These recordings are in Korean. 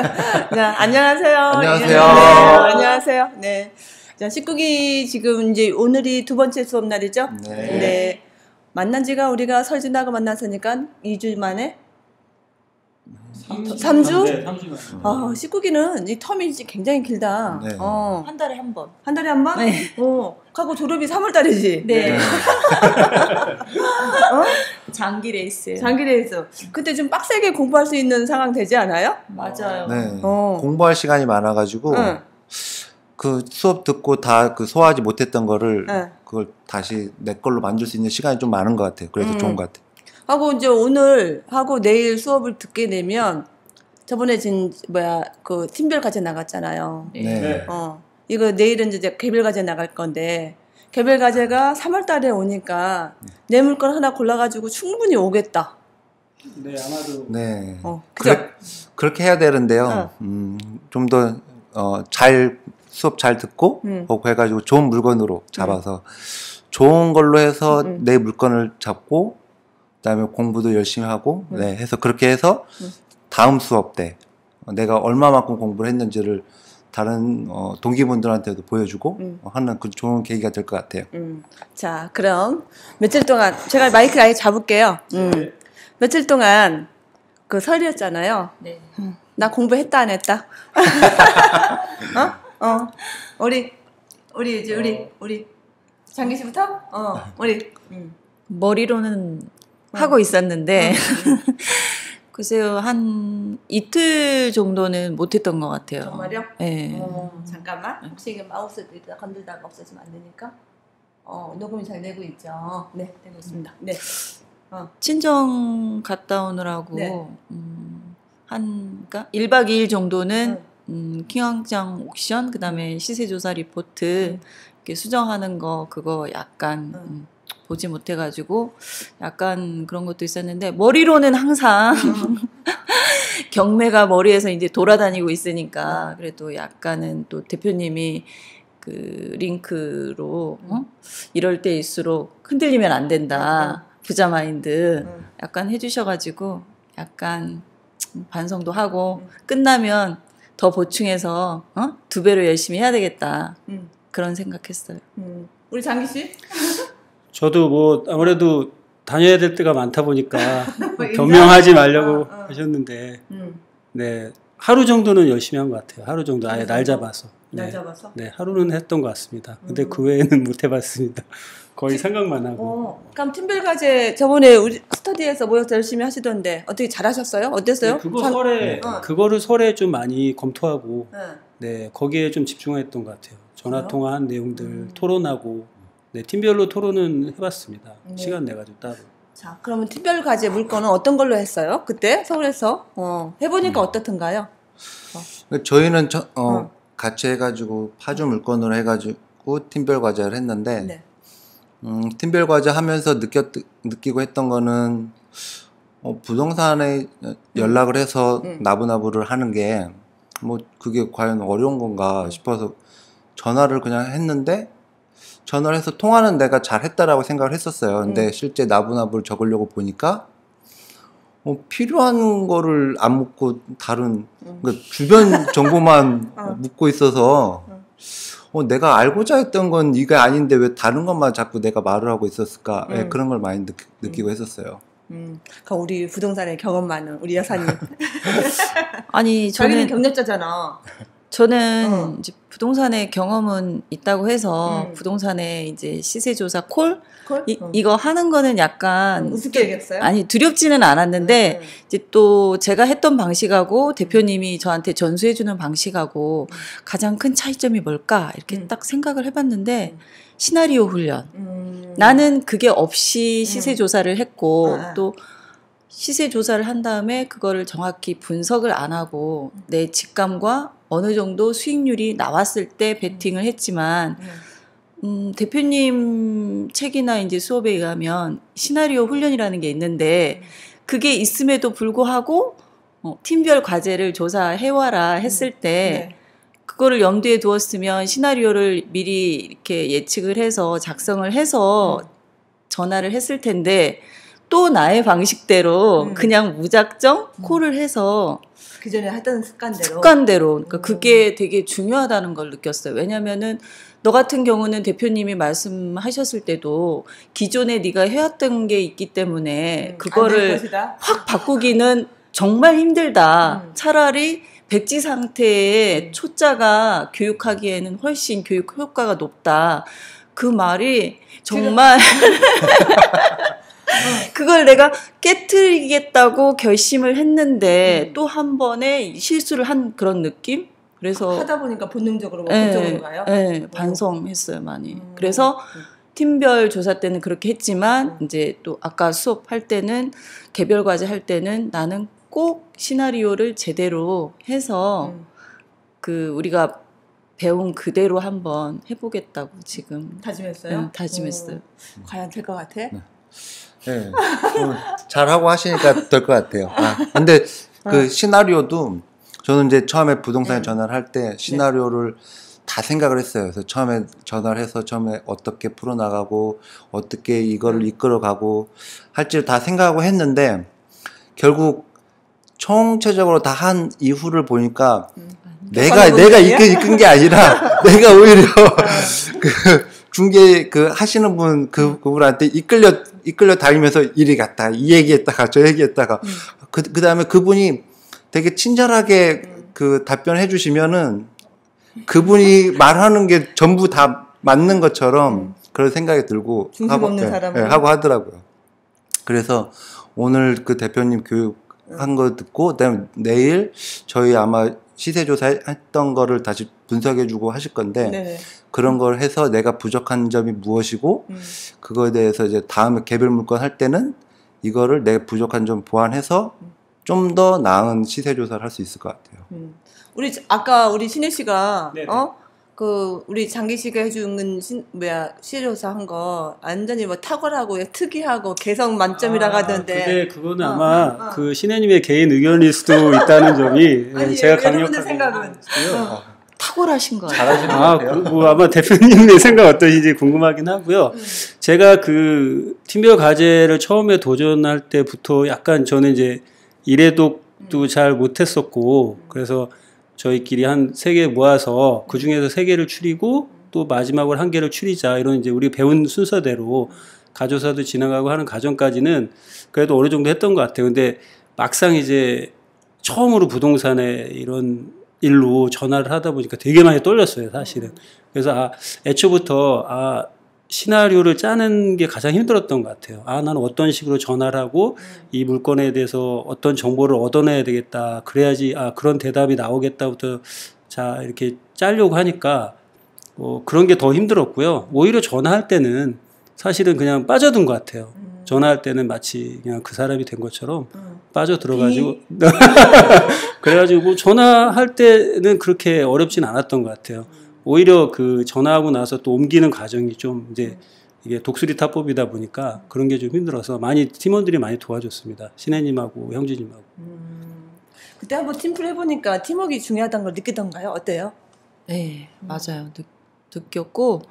자, 안녕하세요. 안녕하세요. 네, 안녕하세요. 네. 자, 19기 지금 이제 오늘이 두 번째 수업 날이죠? 네. 네. 만난 지가 우리가 설진하고 만났으니까 2주 만에? 3주? 네, 3주 만에. 19기는 이 텀이 굉장히 길다. 네. 한 달에 한 번. 한 달에 한 번? 네. 하고 졸업이 3월 달이지? 네. 장기 레이스. 장기 레이스. 근데 좀 빡세게 공부할 수 있는 상황 되지 않아요? 맞아요. 네. 어. 공부할 시간이 많아가지고 응. 그 수업 듣고 다 그 소화하지 못했던 거를 응. 그걸 다시 내 걸로 만들 수 있는 시간이 좀 많은 것 같아요. 그래서 좋은 것 같아요. 하고 이제 오늘 하고 내일 수업을 듣게 되면 저번에 그 팀별 과제 나갔잖아요. 네. 이거 내일은 이제 개별 과제 나갈 건데 개별 과제가 3월 달에 오니까 내 물건 하나 골라가지고 충분히 오겠다. 네, 아마도. 네. 그죠? 그렇게 해야 되는데요. 좀 더 수업 잘 듣고 보고 해가지고 좋은 물건으로 잡아서 좋은 걸로 해서 내 물건을 잡고 그다음에 공부도 열심히 하고 네, 해서 그렇게 해서 다음 수업 때 내가 얼마만큼 공부를 했는지를 다른 동기분들한테도 보여주고 하는 그 좋은 계기가 될 것 같아요. 자, 그럼 며칠 동안 제가 마이크 아예 잡을게요. 며칠 동안 그 설이었잖아요. 네. 나 공부했다 안 했다? 우리 장기 씨부터? 우리 머리로는 하고 있었는데 글쎄요, 한 이틀 정도는 못했던 것 같아요. 정말요? 네. 잠깐만. 혹시 이게 마우스 건들다가 없어지면 안 되니까. 녹음이 잘 되고 있죠. 네, 되고 있습니다. 네. 친정 갔다 오느라고 네. 그러니까 1박 2일 정도는 킹왕짱 옥션, 그다음에 시세조사 리포트 이렇게 수정하는 거 그거 약간 보지 못해가지고 약간 그런 것도 있었는데 머리로는 항상 경매가 머리에서 이제 돌아다니고 있으니까 그래도 약간은 또 대표님이 그 링크로 이럴 때일수록 흔들리면 안 된다. 부자 마인드 약간 해주셔가지고 약간 반성도 하고 끝나면 더 보충해서 2배로 열심히 해야 되겠다. 그런 생각했어요. 우리 장기 씨? 저도 뭐 아무래도 다녀야 될 때가 많다 보니까 변명하지 말려고 하셨는데 네, 하루 정도는 열심히 한 것 같아요. 하루 정도 아예 날 잡아서. 날 잡아서? 네, 하루는 했던 것 같습니다. 근데 그 외에는 못 해봤습니다. 거의 생각만 하고. 그럼 팀별 과제 저번에 우리 스터디에서 모여서 열심히 하시던데 어떻게 잘하셨어요? 어땠어요? 네, 그거를 설에 좀 많이 검토하고 네, 거기에 좀 집중했던 것 같아요. 전화 통화한 내용들 토론하고 네, 팀별로 토론은 해봤습니다. 시간 내가지고 따로. 자, 그러면 팀별 과제 물건은 어떤 걸로 했어요? 그때 서울에서 해보니까 어떻던가요? 저희는 같이 해가지고 파주 물건으로 해가지고 팀별 과제를 했는데 네. 팀별 과제 하면서 느끼고 했던 거는 부동산에 연락을 해서 나부나부를 하는 게 뭐 그게 과연 어려운 건가 싶어서 전화를 그냥 했는데 전화를 해서 통화는 내가 잘했다라고 생각을 했었어요. 근데 실제 나부나부를 적으려고 보니까 필요한 거를 안 묻고 다른 그러니까 주변 정보만 묻고 있어서 내가 알고자 했던 건 이게 아닌데 왜 다른 것만 자꾸 내가 말을 하고 있었을까? 네, 그런 걸 많이 느끼고 했었어요. 그러니까 우리 부동산에 경험 많은 우리 여사님. 아니 자기는 경력자잖아. 저는 이제 부동산에 경험은 있다고 해서 부동산에 이제 시세조사 콜? 이거 하는 거는 약간 우습게 얘기했어요? 아니 두렵지는 않았는데 이제 또 제가 했던 방식하고 대표님이 저한테 전수해주는 방식하고 가장 큰 차이점이 뭘까 이렇게 딱 생각을 해봤는데 시나리오 훈련. 나는 그게 없이 시세조사를 했고 또 시세조사를 한 다음에 그거를 정확히 분석을 안 하고 내 직감과 어느 정도 수익률이 나왔을 때 베팅을 했지만 대표님 책이나 이제 수업에 의하면 시나리오 훈련이라는 게 있는데 그게 있음에도 불구하고 팀별 과제를 조사해와라 했을 때 그거를 염두에 두었으면 시나리오를 미리 이렇게 예측을 해서 작성을 해서 전화를 했을 텐데 또 나의 방식대로 그냥 무작정 콜을 해서 그 전에 하던 습관대로. 그러니까 그게 되게 중요하다는 걸 느꼈어요. 왜냐면은 너 같은 경우는 대표님이 말씀하셨을 때도 기존에 네가 해왔던 게 있기 때문에 그거를 확 바꾸기는 정말 힘들다. 차라리 백지 상태의 초짜가 교육하기에는 훨씬 교육 효과가 높다. 그 말이 정말 그걸 내가 깨트리겠다고 결심을 했는데 또 한 번에 실수를 한 그런 느낌? 그래서 하다 보니까 본능적으로 본적으로 가요? 네, 반성했어요 많이. 그래서 팀별 조사 때는 그렇게 했지만 이제 또 아까 수업할 때는 개별 과제 할 때는 나는 꼭 시나리오를 제대로 해서 그 우리가 배운 그대로 한번 해보겠다고 지금 다짐했어요? 네, 다짐했어요. 과연 될 것 같아? 네, 잘하고 하시니까 될 것 같아요. 근데 그 시나리오도 저는 이제 처음에 부동산에 전화를 할 때 시나리오를 다 생각을 했어요. 그래서 처음에 전화를 해서 처음에 어떻게 풀어나가고 어떻게 이거를 이끌어가고 할지를 다 생각하고 했는데 결국 총체적으로 다 한 이후를 보니까 내가 이끈 게 아니라 내가 오히려 그 중개 그 하시는 분 그분한테 이끌려 다니면서 이리 갔다가 이 얘기했다가 저 얘기했다가 그다음에 그분이 되게 친절하게 그 답변해 주시면은 그분이 말하는 게 전부 다 맞는 것처럼 그런 생각이 들고 중심 없는 사람은 하고 하더라고요. 그래서 오늘 그 대표님 교육한 거 듣고 그다음에 내일 저희 아마 시세조사 했던 거를 다시 분석해주고 하실 건데 네네. 그런 걸 해서 내가 부족한 점이 무엇이고 그거에 대해서 이제 다음에 개별 물건 할 때는 이거를 내 부족한 점 보완해서 좀 더 나은 시세조사를 할 수 있을 것 같아요. 아까 우리 신혜 씨가 네네. 그 우리 장기 씨가 해준 시세조사 한 거 완전히 뭐 탁월하고 특이하고 개성 만점이라고 하던데. 근데 그거는 아마 그 신혜님의 개인 의견일 수도 있다는 점이 아니, 제가 여러분들 강력하게 생각은 탁월하신 거예요. 잘하시는 것 같아요. 뭐 아마 대표님의 생각 어떠신지 궁금하긴 하고요. 제가 그 팀별 과제를 처음에 도전할 때부터 약간 저는 이제 일회독도 잘 못했었고 그래서 저희끼리 한 3개 모아서 그 중에서 3개를 추리고 또 마지막으로 1개를 추리자 이런 이제 우리 배운 순서대로 가조사도 진행하고 하는 과정까지는 그래도 어느 정도 했던 것 같아요. 근데 막상 이제 처음으로 부동산에 이런 일로 전화를 하다 보니까 되게 많이 떨렸어요, 사실은. 그래서 애초부터 시나리오를 짜는 게 가장 힘들었던 것 같아요. 나는 어떤 식으로 전화를 하고 이 물건에 대해서 어떤 정보를 얻어내야 되겠다. 그래야지 그런 대답이 나오겠다부터 자 이렇게 짜려고 하니까 그런 게 더 힘들었고요. 오히려 전화할 때는 사실은 그냥 빠져든 것 같아요. 전화할 때는 마치 그냥 그 사람이 된 것처럼 빠져들어가지고 그래가지고 전화할 때는 그렇게 어렵진 않았던 것 같아요. 오히려 그 전화하고 나서 또 옮기는 과정이 좀 이제 이게 독수리 타법이다 보니까 그런 게 좀 힘들어서 팀원들이 많이 도와줬습니다. 신혜님하고 형주님하고. 그때 한번 팀플 해보니까 팀워크가 중요하다는 걸 느끼던가요? 어때요? 네, 맞아요. 느꼈고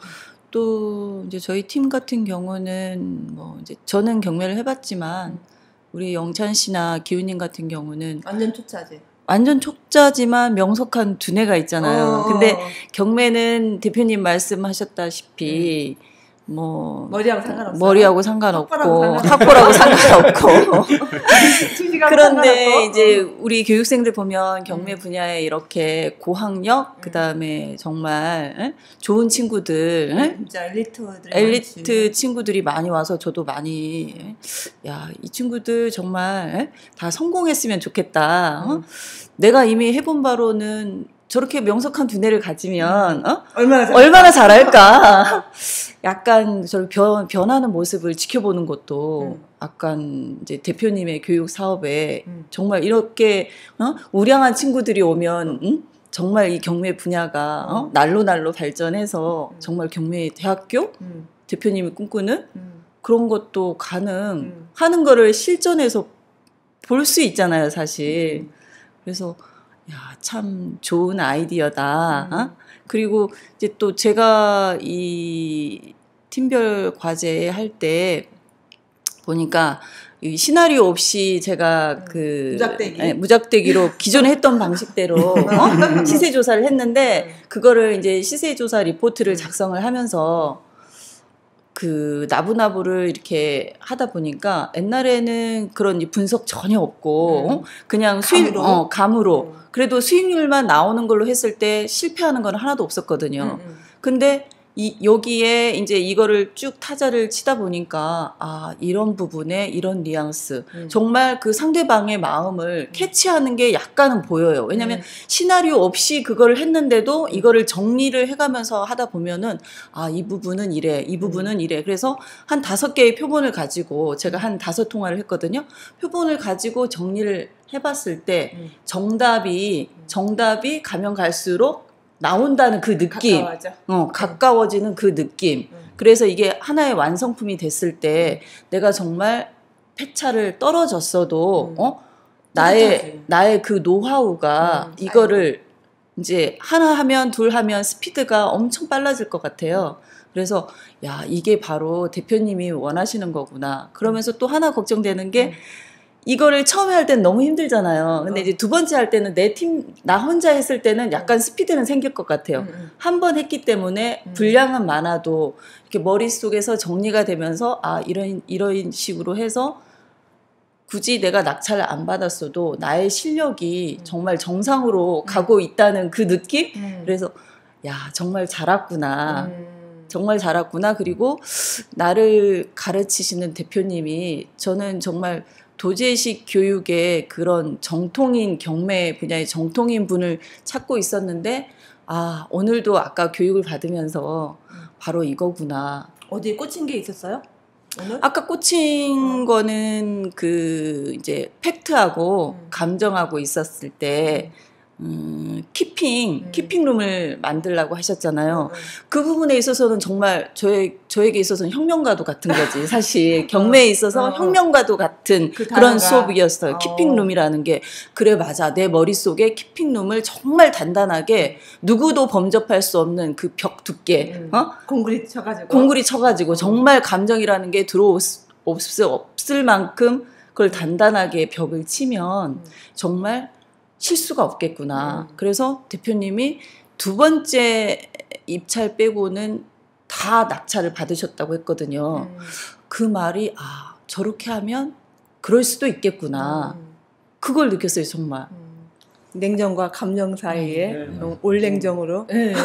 또 이제 저희 팀 같은 경우는 뭐 이제 저는 경매를 해봤지만 우리 영찬 씨나 기훈님 같은 경우는 완전 초짜지. 완전 촉자지만 명석한 두뇌가 있잖아요. 근데 경매는 대표님 말씀하셨다시피 뭐 머리하고 상관없고 학벌하고 상관없고 그런데 이제 우리 교육생들 보면 경매 분야에 이렇게 고학력 그다음에 정말 좋은 친구들 진짜 엘리트 친구들이 많이 와서 저도 많이 이 친구들 정말 다 성공했으면 좋겠다. 내가 이미 해본 바로는 저렇게 명석한 두뇌를 가지면 얼마나 잘할까. 약간 저를 변하는 모습을 지켜보는 것도 약간 이제 대표님의 교육 사업에 정말 이렇게 우량한 친구들이 오면 정말 이 경매 분야가 날로 발전해서 정말 경매 대학교 대표님이 꿈꾸는 그런 것도 가능하는 거를 실전에서 볼 수 있잖아요, 사실. 그래서 참 좋은 아이디어다. 그리고 이제 또 제가 이 팀별 과제 할 때 보니까 이 시나리오 없이 제가 무작대기? 무작대기로 기존에 했던 방식대로 시세 조사를 했는데 그거를 이제 시세 조사 리포트를 작성을 하면서 그 나부나부를 이렇게 하다 보니까 옛날에는 그런 분석 전혀 없고 그냥 감으로 그래도 수익률만 나오는 걸로 했을 때 실패하는 건 하나도 없었거든요. 근데 여기에 이제 이거를 쭉 타자를 치다 보니까 아 이런 부분에 이런 뉘앙스 정말 그 상대방의 마음을 캐치하는 게 약간은 보여요. 왜냐하면 시나리오 없이 그걸 했는데도 이거를 정리를 해가면서 하다 보면은 아 이 부분은 이래 이 부분은 이래 그래서 한 5개의 표본을 가지고 제가 한 5통화를 했거든요. 표본을 가지고 정리를 해봤을 때 정답이 가면 갈수록 나온다는 그 느낌, 가까워지는 그 느낌. 그래서 이게 하나의 완성품이 됐을 때 내가 정말 패차를 떨어졌어도 나의 그 노하우가 이거를 이제 하나 하면 둘 하면 스피드가 엄청 빨라질 것 같아요. 그래서 야 이게 바로 대표님이 원하시는 거구나. 그러면서 또 하나 걱정되는 게 이거를 처음에 할 때는 너무 힘들잖아요. 근데 이제 두 번째 할 때는 나 혼자 했을 때는 약간 스피드는 생길 것 같아요. 한 번 했기 때문에 분량은 많아도 이렇게 머릿속에서 정리가 되면서 아, 이런 식으로 해서 굳이 내가 낙찰을 안 받았어도 나의 실력이 정말 정상으로 가고 있다는 그 느낌? 그래서 야, 정말 잘했구나. 정말 잘했구나. 그리고 나를 가르치시는 대표님이 저는 정말 도제식 교육의 그런 정통인 경매 분야의 정통인 분을 찾고 있었는데 아 오늘도 아까 교육을 받으면서 바로 이거구나. 어디에 꽂힌 게 있었어요? 오늘? 아까 꽂힌 거는 그 이제 팩트하고 감정하고 있었을 때 키핑룸을 만들라고 하셨잖아요. 그 부분에 있어서는 정말 저에게 있어서는 혁명가도 같은 거지. 사실 경매에 있어서 혁명가도 같은 그런 수업이었어요. 키핑룸이라는 게. 그래 맞아. 내 머릿속에 키핑룸을 정말 단단하게 누구도 범접할 수 없는 그 벽 두께. 공구리 쳐가지고 정말 감정이라는 게 없을 만큼 그걸 단단하게 벽을 치면 정말 실수가 없겠구나. 그래서 대표님이 두 번째 입찰 빼고는 다 낙찰을 받으셨다고 했거든요. 그 말이 아 저렇게 하면 그럴 수도 있겠구나. 그걸 느꼈어요 정말. 냉정과 감정 사이에 올냉정으로. 네.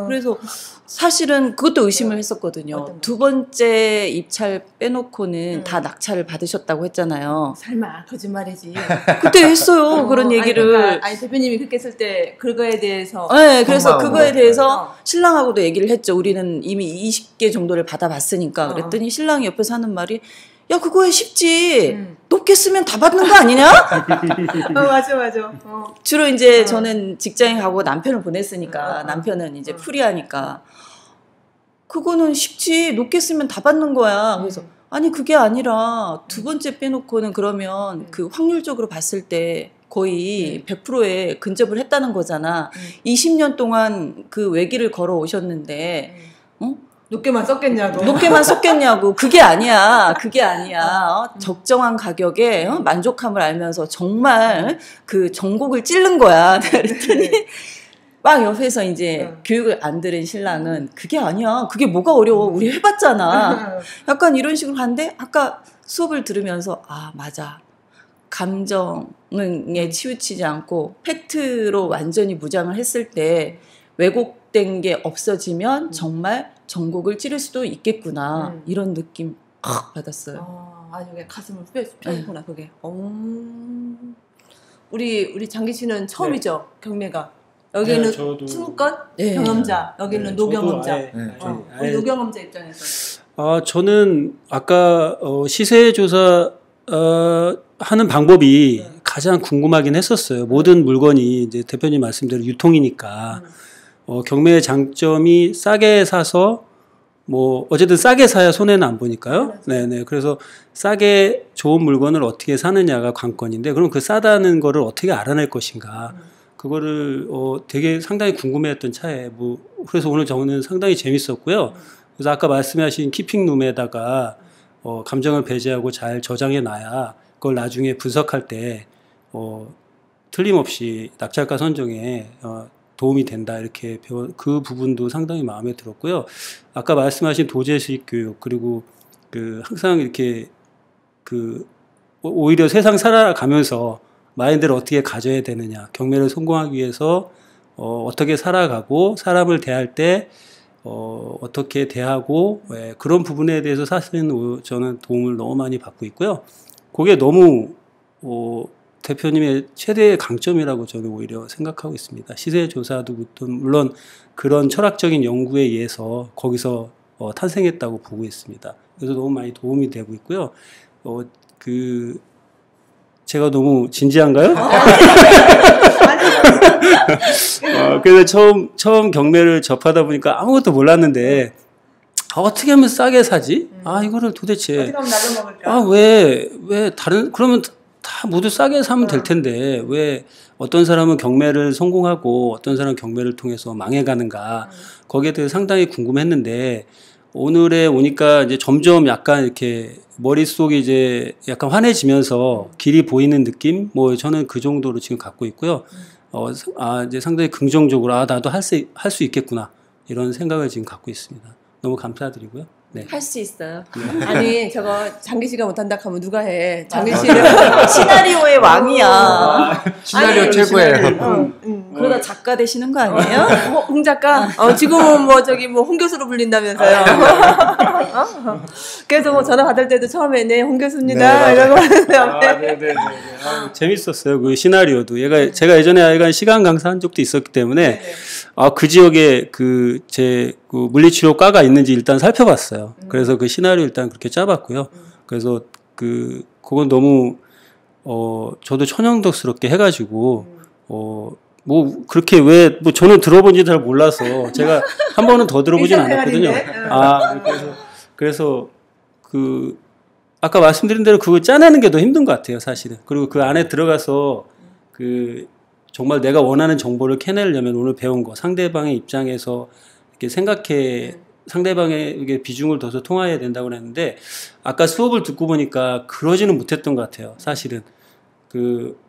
그래서 사실은 그것도 의심을 했었거든요. 두 번째 입찰 빼놓고는 다 낙찰을 받으셨다고 했잖아요. 설마 거짓말이지. 그때 했어요. 그런 얘기를. 아니 대표님이 그렇게 했을 때 그거에 대해서. 네, 그래서 그거에 대해서 신랑하고도 얘기를 했죠. 우리는 이미 20개 정도를 받아봤으니까. 그랬더니 신랑이 옆에서 하는 말이 야 그거에 쉽지. 높게 쓰면 다 받는 거 아니냐? 맞아. 주로 이제 저는 직장에 가고 남편을 보냈으니까 남편은 이제 프리하니까 그거는 쉽지. 높게 쓰면 다 받는 거야. 그래서 아니 그게 아니라 두 번째 빼놓고는 그러면 그 확률적으로 봤을 때 거의 100%에 근접을 했다는 거잖아. 20년 동안 그 외길을 걸어 오셨는데 높게만 썼겠냐고. 높게만 썼겠냐고. 그게 아니야. 적정한 가격에 만족함을 알면서 정말 그 전곡을 찌른 거야. 그랬더니 막 옆에서 이제 교육을 안 들은 신랑은 그게 아니야. 그게 뭐가 어려워. 우리 해봤잖아. 약간 이런 식으로 하는데 아까 수업을 들으면서 아 맞아. 감정에 치우치지 않고 팩트로 완전히 무장을 했을 때 왜곡된 게 없어지면 정말 전곡을 찌를 수도 있겠구나. 이런 느낌 받았어요. 아주 그냥 가슴을 펴구나 그게. 우리 장기 씨는 처음이죠 경매가. 여기는 승무권 경험자, 여기는 노경험자. 우리 노경험자 입장에서. 저는 아까 시세 조사 하는 방법이 가장 궁금하긴 했었어요. 모든 물건이 이제 대표님 말씀대로 유통이니까. 경매의 장점이 싸게 사서 뭐 어쨌든 싸게 사야 손해는 안 보니까요. 네네. 그래서 싸게 좋은 물건을 어떻게 사느냐가 관건인데 그럼 그 싸다는 거를 어떻게 알아낼 것인가. 그거를 되게 상당히 궁금해했던 차에 그래서 오늘 저는 상당히 재밌었고요. 그래서 아까 말씀하신 키핑룸에다가 감정을 배제하고 잘 저장해 놔야 그걸 나중에 분석할 때 틀림없이 낙찰가 선정에 도움이 된다 이렇게 그 부분도 상당히 마음에 들었고요. 아까 말씀하신 도제식 교육 그리고 항상 이렇게 오히려 세상 살아가면서 마인드를 어떻게 가져야 되느냐, 경매를 성공하기 위해서 어떻게 살아가고 사람을 대할 때 어떻게 대하고 그런 부분에 대해서 사실은 저는 도움을 너무 많이 받고 있고요. 그게 너무 대표님의 최대의 강점이라고 저는 오히려 생각하고 있습니다. 시세 조사도 물론 그런 철학적인 연구에 의해서 거기서 탄생했다고 보고 있습니다. 그래서 너무 많이 도움이 되고 있고요. 제가 너무 진지한가요? 그래서 처음 경매를 접하다 보니까 아무것도 몰랐는데 어떻게 하면 싸게 사지? 이거를 도대체 어떻게 하면 나눠 먹을까? 왜 다른 그러면 다 모두 싸게 사면 될 텐데 왜 어떤 사람은 경매를 성공하고 어떤 사람은 경매를 통해서 망해가는가 거기에 대해서 상당히 궁금했는데 오늘에 오니까 이제 점점 약간 이렇게 머릿속이 이제 약간 환해지면서 길이 보이는 느낌? 뭐 저는 그 정도로 지금 갖고 있고요. 이제 상당히 긍정적으로 나도 할 수 있겠구나 이런 생각을 지금 갖고 있습니다. 너무 감사드리고요. 네. 할 수 있어요. 아니 저거 장기씨가 못한다 하면 누가 해? 장기씨는 시나리오의 왕이야. 시나리오 아니, 최고예요. 그러다 작가 되시는 거 아니에요? 홍 작가? 지금은 홍 교수로 불린다면서요. 그래서 전화 받을 때도 처음에 네, 홍 교수입니다. 네, 이러고 네네네. 재밌었어요. 그 시나리오도. 제가 예전에 약간 시간 강사한 적도 있었기 때문에 그 지역에 제 물리치료과가 있는지 일단 살펴봤어요. 그래서 그 시나리오 일단 그렇게 짜봤고요. 그래서 그건 너무 저도 천연덕스럽게 해가지고 그렇게 저는 들어본지 잘 몰라서 제가 한 번은 더 들어보진 않았거든요. 그래서 아까 말씀드린 대로 그거 짜내는 게 더 힘든 것 같아요, 사실은. 그리고 그 안에 들어가서 정말 내가 원하는 정보를 캐내려면 오늘 배운 거 상대방의 입장에서 이렇게 생각해 상대방에게 비중을 둬서 통화해야 된다고 했는데 아까 수업을 듣고 보니까 그러지는 못했던 것 같아요. 사실은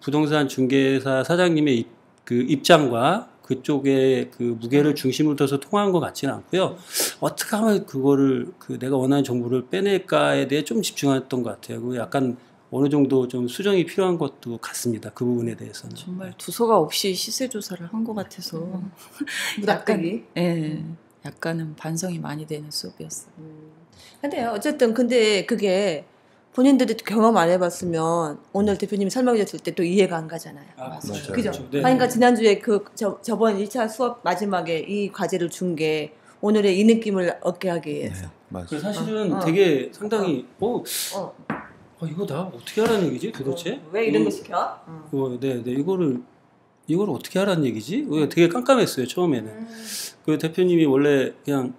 부동산 중개사 사장님의 입장과 그쪽에 무게를 중심으로 둬서 통화한 것 같지는 않고요. 어떻게 하면 그거를 내가 원하는 정보를 빼낼까에 대해 좀 집중했던 것 같아요. 약간 어느 정도 좀 수정이 필요한 것도 같습니다. 그 부분에 대해서는. 정말 두서가 없이 시세 조사를 한 것 같아서 무닥대기. 약간은 반성이 많이 되는 수업이었어요. 근데요, 어쨌든 그게 본인들이 경험 안 해봤으면 오늘 대표님이 설명해 줬을 때 또 이해가 안 가잖아요. 맞아요. 그죠? 그렇죠. 네. 그러니까 지난주에 저번 1차 수업 마지막에 이 과제를 준 게 오늘의 이 느낌을 얻게 하기 위해서. 네, 맞아요. 그래서 사실은 되게 상당히 이거 나 어떻게 하라는 얘기지 도대체? 왜 이런 거 시켜? 네, 이걸 어떻게 하라는 얘기지? 되게 깜깜했어요 처음에는. 그 대표님이 원래 그냥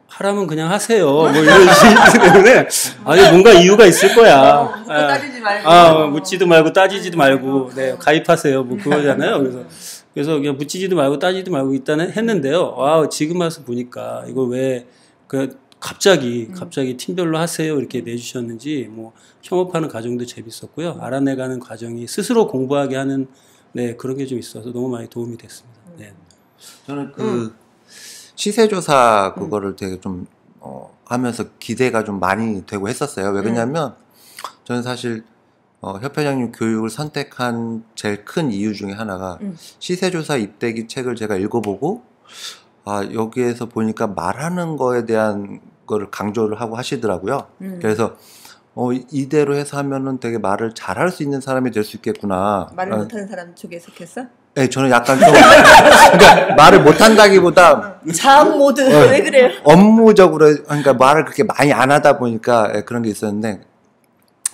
하라면 그냥 하세요. 뭐 이런 식이기 때문에 뭔가 이유가 있을 거야. 따지지 말고. 묻지도 말고 따지지도 말고 네, 가입하세요. 뭐 그거잖아요. 그래서 그냥 묻지도 말고 따지도 말고 일단은 했는데요. 지금 와서 보니까 이걸 왜 갑자기 팀별로 하세요 이렇게 내주셨는지 협업하는 과정도 재밌었고요. 알아내가는 과정이 스스로 공부하게 하는 그런 게 좀 있어서 너무 많이 도움이 됐습니다. 네. 저는 시세조사 그거를 되게 좀 하면서 기대가 좀 많이 되고 했었어요. 왜 그러냐면 저는 사실 협회장님 교육을 선택한 제일 큰 이유 중에 하나가 시세조사 입대기 책을 제가 읽어보고 여기에서 보니까 말하는 거에 대한 거를 강조를 하고 하시더라고요. 그래서 이대로 해서 하면은 되게 말을 잘할 수 있는 사람이 될 수 있겠구나. 말을 못하는 사람 쪽에 속했어? 네, 저는 약간 좀 그러니까 말을 못한다기보다 자학 모드 왜 그래요? 업무적으로 그러니까 말을 그렇게 많이 안 하다 보니까 그런 게 있었는데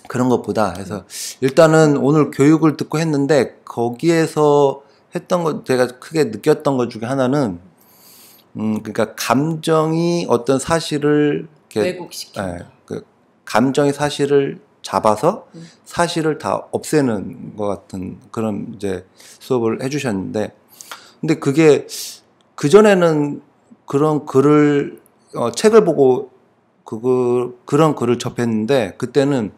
그런 것보다 해서 일단은 오늘 교육을 듣고 했는데 거기에서 했던 것 제가 크게 느꼈던 것 중에 하나는 그러니까 감정이 어떤 사실을 이렇게, 왜곡시킨다. 감정의 사실을 잡아서 사실을 다 없애는 것 같은 그런 이제 수업을 해주셨는데, 근데 그게 그전에는 그런 글을 책을 보고 그런 글을 접했는데 그때는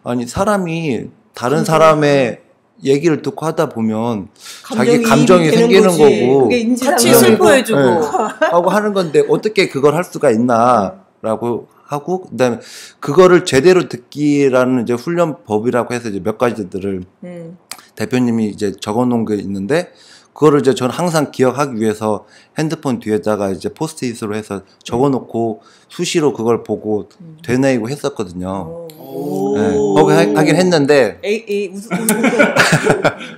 아니 사람이 다른 사람의 얘기를 듣고 하다 보면 자기 감정이 생기는 거고 같이 슬퍼해주고 하고 하는 건데 어떻게 그걸 할 수가 있나라고 하고 그다음에 그거를 제대로 듣기라는 이제 훈련법이라고 해서 이제 몇 가지들을 대표님이 이제 적어놓은 게 있는데 그거를 이제 저는 항상 기억하기 위해서 핸드폰 뒤에다가 이제 포스트잇으로 해서 적어놓고 수시로 그걸 보고 되뇌이고 했었거든요. 네, 하긴 했는데.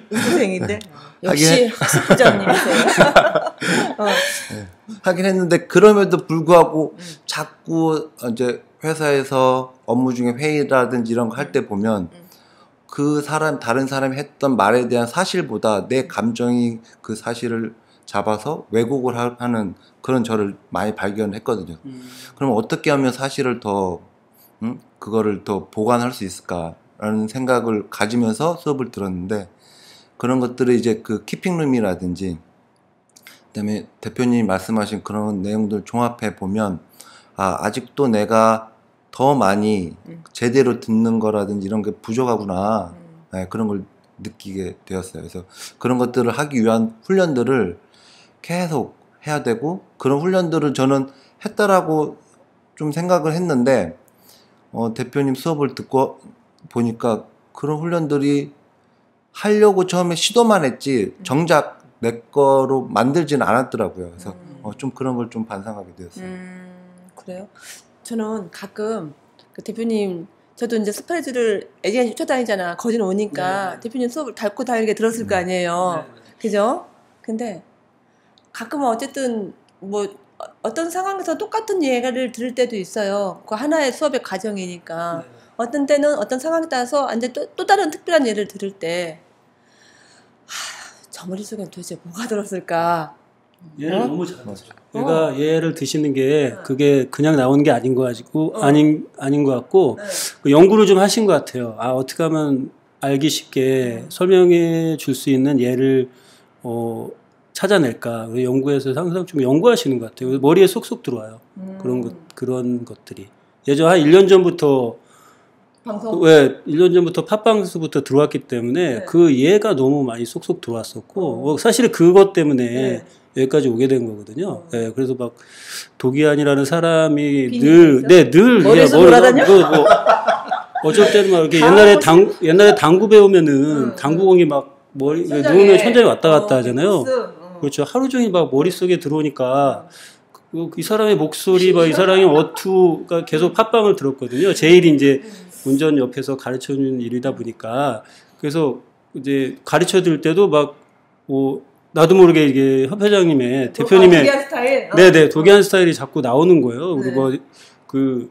우수생인데. 역시 학습부장님이세요. 네, 하긴 했는데 그럼에도 불구하고 자꾸 이제 회사에서 업무 중에 회의라든지 이런 거 할 때 보면 다른 사람이 했던 말에 대한 사실보다 내 감정이 그 사실을 잡아서 왜곡을 하는 그런 저를 많이 발견했거든요. 그럼 어떻게 하면 사실을 더, 그거를 더 보관할 수 있을까라는 생각을 가지면서 수업을 들었는데 그런 것들을 이제 그 키핑룸이라든지 그다음에 대표님이 말씀하신 그런 내용들 종합해 보면 아직도 내가 더 많이 제대로 듣는 거라든지 이런 게 부족하구나. 네, 그런 걸 느끼게 되었어요. 그래서 그런 것들을 하기 위한 훈련들을 계속 해야 되고 그런 훈련들을 저는 했다라고 좀 생각을 했는데 대표님 수업을 듣고 보니까 그런 훈련들이 하려고 처음에 시도만 했지 정작 내 거로 만들지는 않았더라고요. 그래서 좀 그런 걸 좀 반성하게 되었어요. 그래요? 저는 가끔 그 대표님 저도 이제 스파이즈를 애기가 쫓아다니잖아. 거진 오니까 네. 대표님 수업을 달고 달게 들었을 거 아니에요. 네. 그죠? 근데 가끔은 어쨌든 뭐 어떤 상황에서 똑같은 얘기를 들을 때도 있어요. 그 하나의 수업의 과정이니까. 네. 어떤 때는 어떤 상황에 따라서 이제 또 다른 특별한 예를 들을 때 저 머릿속엔 도대체 뭐가 들었을까? 얘를 너무 잘하죠. 얘가 얘를 드시는 게 그게 그냥 나오는 게 아닌 거 가지고 아닌 것 같고 그 연구를 좀 하신 것 같아요. 어떻게 하면 알기 쉽게 설명해 줄 수 있는 예를 찾아낼까. 연구에서 항상 좀 연구하시는 것 같아요. 머리에 쏙쏙 들어와요. 그런 것들이. 예전 한 1년 전부터 방송? 1년 전부터 팟빵스부터 들어왔기 때문에 그 예가 너무 많이 쏙쏙 들어왔었고 사실 그것 때문에 여기까지 오게 된 거거든요. 네, 그래서 막 도기안이라는 사람이 늘 머리에서 돌아다녀? 어쩔 때는 막 이렇게 옛날에 당구 배우면은 당구공이 막 누우면 천장에 왔다 갔다 하잖아요. 그렇죠. 하루 종일 막 머릿속에 들어오니까 이 사람의 목소리, 이 사람의 어투가 계속 팟빵을 들었거든요. 제일 이제 운전 옆에서 가르쳐주는 일이다 보니까 그래서 이제 가르쳐 줄 때도 막 나도 모르게 이게 협회장님의 대표님의 도기안 스타일? 네네 도기안 스타일이 자꾸 나오는 거예요. 그리고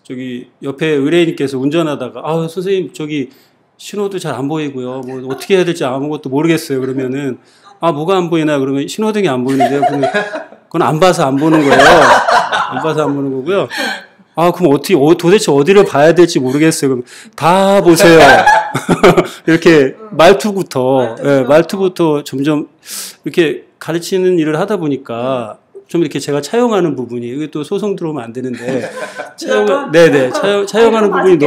저기 옆에 의뢰인께서 운전하다가 선생님 저기 신호도 잘 안 보이고요. 뭐 어떻게 해야 될지 아무것도 모르겠어요. 그러면은 뭐가 안 보이나 그러면 신호등이 안 보이는데요. 그건 안 봐서 안 보는 거예요. 안 봐서 안 보는 거고요. 그럼 도대체 어디를 봐야 될지 모르겠어요. 그럼 다 보세요. 이렇게 말투부터 점점 이렇게 가르치는 일을 하다 보니까 좀 이렇게 제가 차용하는 부분이, 이게 또 소송 들어오면 안 되는데, 차용하는 부분이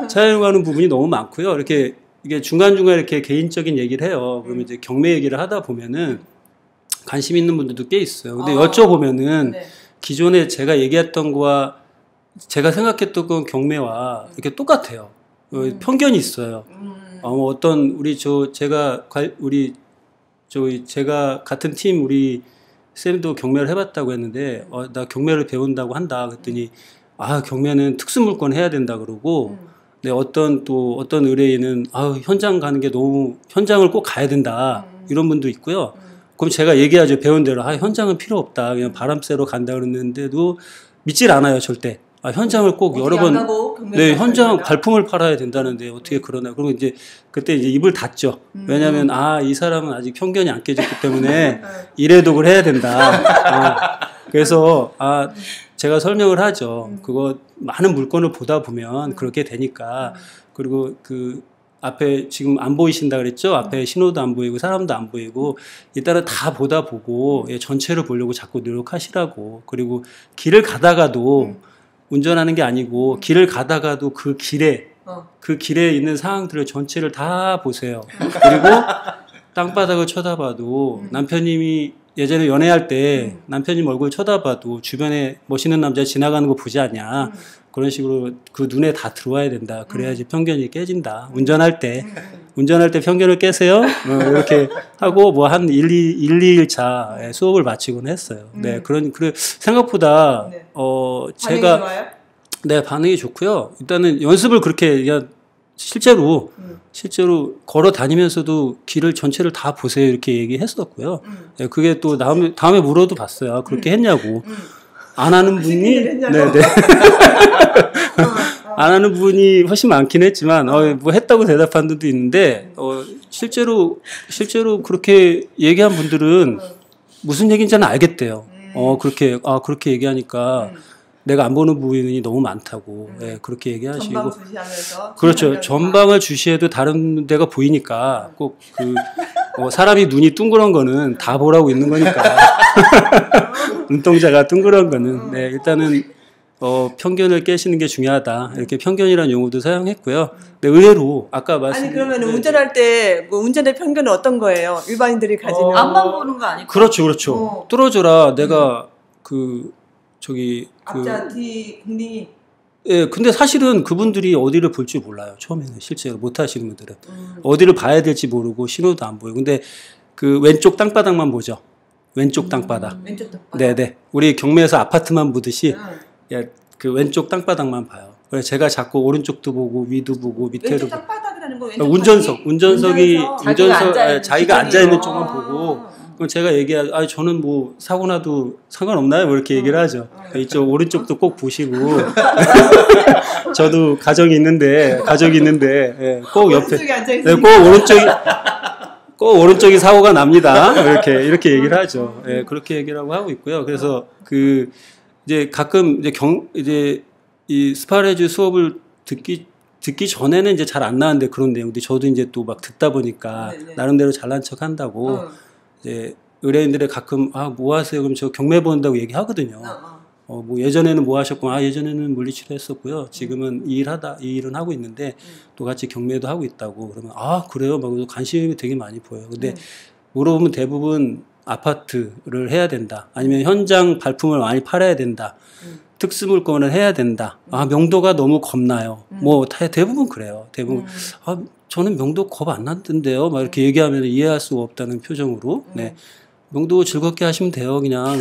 차용하는 부분이 너무 많고요. 이렇게, 이게 중간중간 이렇게 개인적인 얘기를 해요. 그러면 이제 경매 얘기를 하다 보면은 관심 있는 분들도 꽤 있어요. 근데 여쭤보면은, 기존에 제가 얘기했던 거와 제가 생각했던 건 경매와 이렇게 똑같아요. 편견이 있어요. 제가 같은 팀 우리 쌤도 경매를 해봤다고 했는데, 나 경매를 배운다고 한다. 그랬더니, 경매는 특수물건 해야 된다 그러고, 네, 어떤 의뢰인은, 현장 가는 게 너무, 현장을 꼭 가야 된다. 이런 분도 있고요. 그럼 제가 얘기하죠. 배운 대로. 현장은 필요 없다. 그냥 바람 쐬러 간다 그러는데도 믿질 않아요. 절대. 현장을 꼭 여러 번, 현장 발품을 팔아야 된다는데 어떻게 그러나. 그러면 이제 그때 이제 입을 닫죠. 왜냐면, 이 사람은 아직 편견이 안 깨졌기 때문에 이래독을 해야 된다. 그래서, 제가 설명을 하죠. 그거 많은 물건을 보다 보면 그렇게 되니까. 그리고 앞에 지금 안 보이신다 그랬죠? 앞에 신호도 안 보이고 사람도 안 보이고 일단은 다 보다 보고 예, 전체를 보려고 자꾸 노력하시라고. 그리고 길을 가다가도 운전하는 게 아니고 길을 가다가도 그 길에 있는 상황들을 전체를 다 보세요. 그리고 땅바닥을 쳐다봐도 남편님이 예전에 연애할 때 남편님 얼굴 쳐다봐도 주변에 멋있는 남자 지나가는 거 보지 않냐. 그런 식으로 그 눈에 다 들어와야 된다. 그래야지 편견이 깨진다. 운전할 때 편견을 깨세요. 이렇게 하고 뭐 한 2일차 수업을 마치곤 했어요. 네, 그래 생각보다 네. 제가 반응이 좋아요? 네, 반응이 좋고요. 일단은 연습을 그렇게 그냥 실제로 걸어 다니면서도 길을 전체를 다 보세요 이렇게 얘기했었고요. 네, 그게 또 다음에 물어도 봤어요. 그렇게 했냐고. 안 하는 분이 네네 안 하는 분이 훨씬 많긴 했지만 뭐 했다고 대답한 분도 있는데 실제로 그렇게 얘기한 분들은 무슨 얘기인지는 알겠대요. 그렇게 얘기하니까 내가 안 보는 부분이 너무 많다고 예, 그렇게 얘기하시고 전방 주시하면서 그렇죠. 전방을 주시해도 다른 데가 보이니까 꼭 사람이 눈이 둥그런 거는 다 보라고 있는 거니까 눈동자가 둥그런 거는 네, 일단은 편견을 깨시는 게 중요하다. 이렇게 편견이라는 용어도 사용했고요. 근데 의외로 아까 아니 그러면 운전할 때 뭐 운전의 편견은 어떤 거예요? 일반인들이 가지는 앞만 보는 거 아니고 그렇죠. 뚫어줘라. 내가 앞자 뒤 공딩이 예, 근데 사실은 그분들이 어디를 볼 줄 몰라요. 처음에는 실제로 못 하시는 분들은 어디를 봐야 될지 모르고 신호도 안 보여요. 근데 그 왼쪽 땅바닥만 보죠. 왼쪽 땅바닥. 왼쪽 땅바닥. 네네. 우리 경매에서 아파트만 보듯이 그 왼쪽 땅바닥만 봐요. 그래서 제가 자꾸 오른쪽도 보고 위도 보고 밑에도 왼쪽 보고. 땅바닥이라는 거 운전석이 자기가 앉아 있는 쪽만 아. 보고. 그럼 제가 얘기하죠. 저는 뭐 사고 나도 상관없나요? 뭐 이렇게 얘기를 하죠. 이쪽 오른쪽도 꼭 보시고. 저도 가족이 있는데 예, 꼭 옆에 꼭 오른쪽이 사고가 납니다. 이렇게 얘기를 하죠. 예, 그렇게 얘기를 하고 있고요. 그래서 이제 가끔 이제 이 스파레주 수업을 듣기 전에는 이제 잘 안 나왔는데 그런 내용들 저도 이제 또 막 듣다 보니까 나름대로 잘난 척 한다고 이제 의뢰인들의 가끔 뭐 하세요? 그럼 저 경매 본다고 얘기하거든요. 뭐 예전에는 뭐 하셨고 예전에는 물리치료 했었고요. 지금은 이 일은 하고 있는데 또 같이 경매도 하고 있다고 그러면 그래요? 막 관심이 되게 많이 보여요. 근데 물어보면 대부분 아파트를 해야 된다. 아니면 현장 발품을 많이 팔아야 된다. 특수물건을 해야 된다. 명도가 너무 겁나요. 뭐 대부분 그래요. 대부분 저는 명도 겁 안 났던데요. 막 이렇게 얘기하면 이해할 수가 없다는 표정으로. 네. 명도 즐겁게 하시면 돼요. 그냥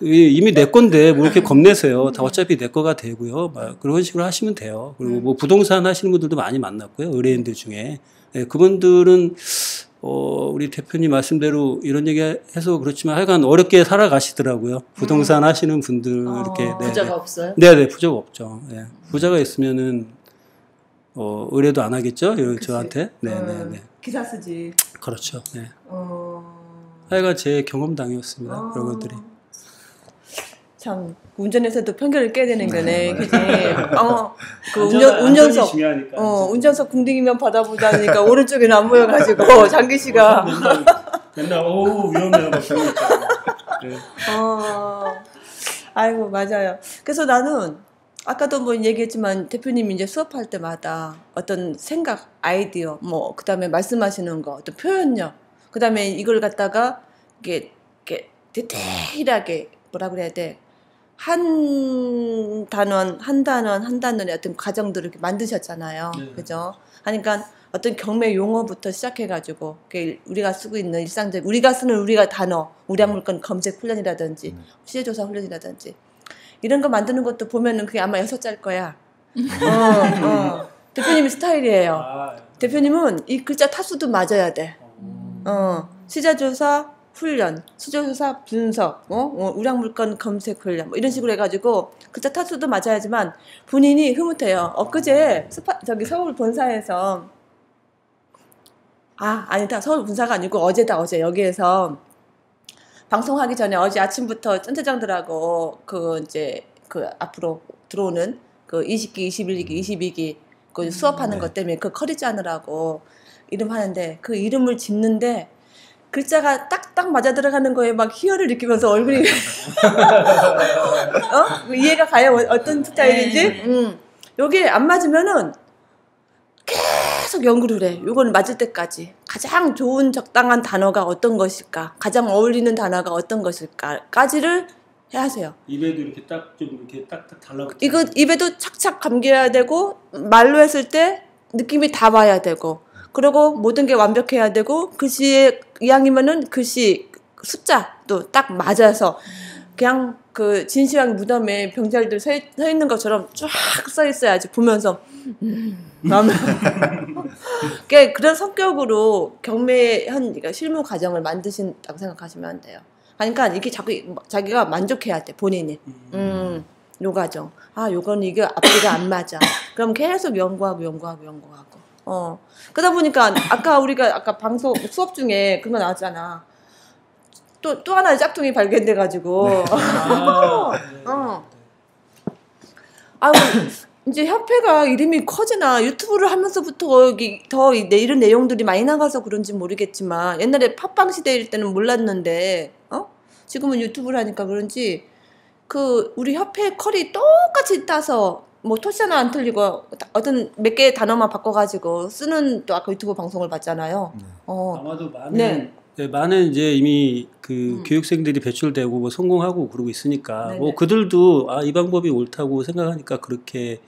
이미 내 건데 뭐 이렇게 겁내세요. 다 어차피 내 거가 되고요. 막 그런 식으로 하시면 돼요. 그리고 뭐 부동산 하시는 분들도 많이 만났고요. 의뢰인들 중에. 네, 그분들은 우리 대표님 말씀대로 이런 얘기 해서 그렇지만 하여간 어렵게 살아가시더라고요. 부동산 하시는 분들 이렇게. 부자가 없어요? 네네, 부자가 없죠. 네. 부자가 있으면은 의뢰도 안 하겠죠? 저한테. 네네네. 기사 쓰지. 그렇죠. 네. 하여간 제 경험담이었습니다. 그런 것들이. 참 운전에서도 편견을 깨야 되는 거네, 그지? 운전석 궁딩이면 받아보자니까 오른쪽에는 안 보여가지고 장기 씨가 맨날 위험해요, 막 그런 거 있잖아요. 네. 아이고 맞아요. 그래서 나는 아까도 뭐 얘기했지만 대표님이 이제 수업할 때마다 어떤 생각, 아이디어, 뭐 그다음에 말씀하시는 거, 어떤 표현력, 그다음에 이걸 갖다가 이게 디테일하게 뭐라 그래야 돼? 한 단원의 어떤 과정들을 이렇게 만드셨잖아요. 네. 그죠? 그러니까 어떤 경매 용어부터 시작해가지고 우리가 쓰고 있는 우리가 쓰는 단어, 우량 물건 검색 훈련이라든지 시세조사 훈련이라든지 이런 거 만드는 것도 보면은 그게 아마 6자일 거야. 대표님 스타일이에요. 대표님은 이 글자 타수도 맞아야 돼. 시세조사 훈련, 수조조사 분석, 우량 물건 검색 훈련, 뭐 이런 식으로 해가지고 글자 타수도 맞아야지만 본인이 흐뭇해요. 엊그제 서울 본사에서 아니다, 서울 본사가 아니고 어제 여기에서 방송하기 전에 어제 아침부터 센터장들하고 앞으로 들어오는 그 20기, 21기, 22기 그 수업하는 것 때문에 그 커리 짜느라고 이름 하는데 그 이름을 짓는데 글자가 딱딱 맞아 들어가는 거에 막 희열을 느끼면서 얼굴이 이해가 가요? 어떤 스타일인지? 여기 안 맞으면은 계속 연구를 해. 요거는 맞을 때까지 가장 좋은 적당한 단어가 어떤 것일까, 가장 어울리는 단어가 어떤 것일까까지를 해하세요. 입에도 이렇게 딱 좀 이렇게 딱딱 달라붙어. 이거 입에도 착착 감겨야 되고 말로 했을 때 느낌이 다 와야 되고 그리고 모든 게 완벽해야 되고 글씨의 이왕이면은 글씨 숫자도 딱 맞아서 그냥 그 진시황 무덤에 병자리들 서 있는 것처럼 쫙 써 있어야지 보면서 그런 성격으로 경매한 그러니까 실무 과정을 만드신다고 생각하시면 안 돼요. 그러니까 이게 자기가 만족해야 돼 본인이. 요 과정. 요건 이게 앞뒤가 안 맞아. 그럼 계속 연구하고. 그러다 보니까 우리가 방송 수업 중에 그런 거 나왔잖아. 또 하나의 짝퉁이 발견돼가지고. 이제 협회가 이름이 커지나 유튜브를 하면서부터 이런 내용들이 많이 나가서 그런지 모르겠지만 옛날에 팟빵 시대일 때는 몰랐는데 지금은 유튜브를 하니까 그런지 우리 협회 컬이 똑같이 따서 뭐 토시 하나 안 틀리고 어떤 몇 개의 단어만 바꿔가지고 쓰는 또 아까 유튜브 방송을 봤잖아요. 아마도 많은 이제 이미 그 교육생들이 배출되고 뭐 성공하고 그러고 있으니까 뭐 그들도 이 방법이 옳다고 생각하니까 그렇게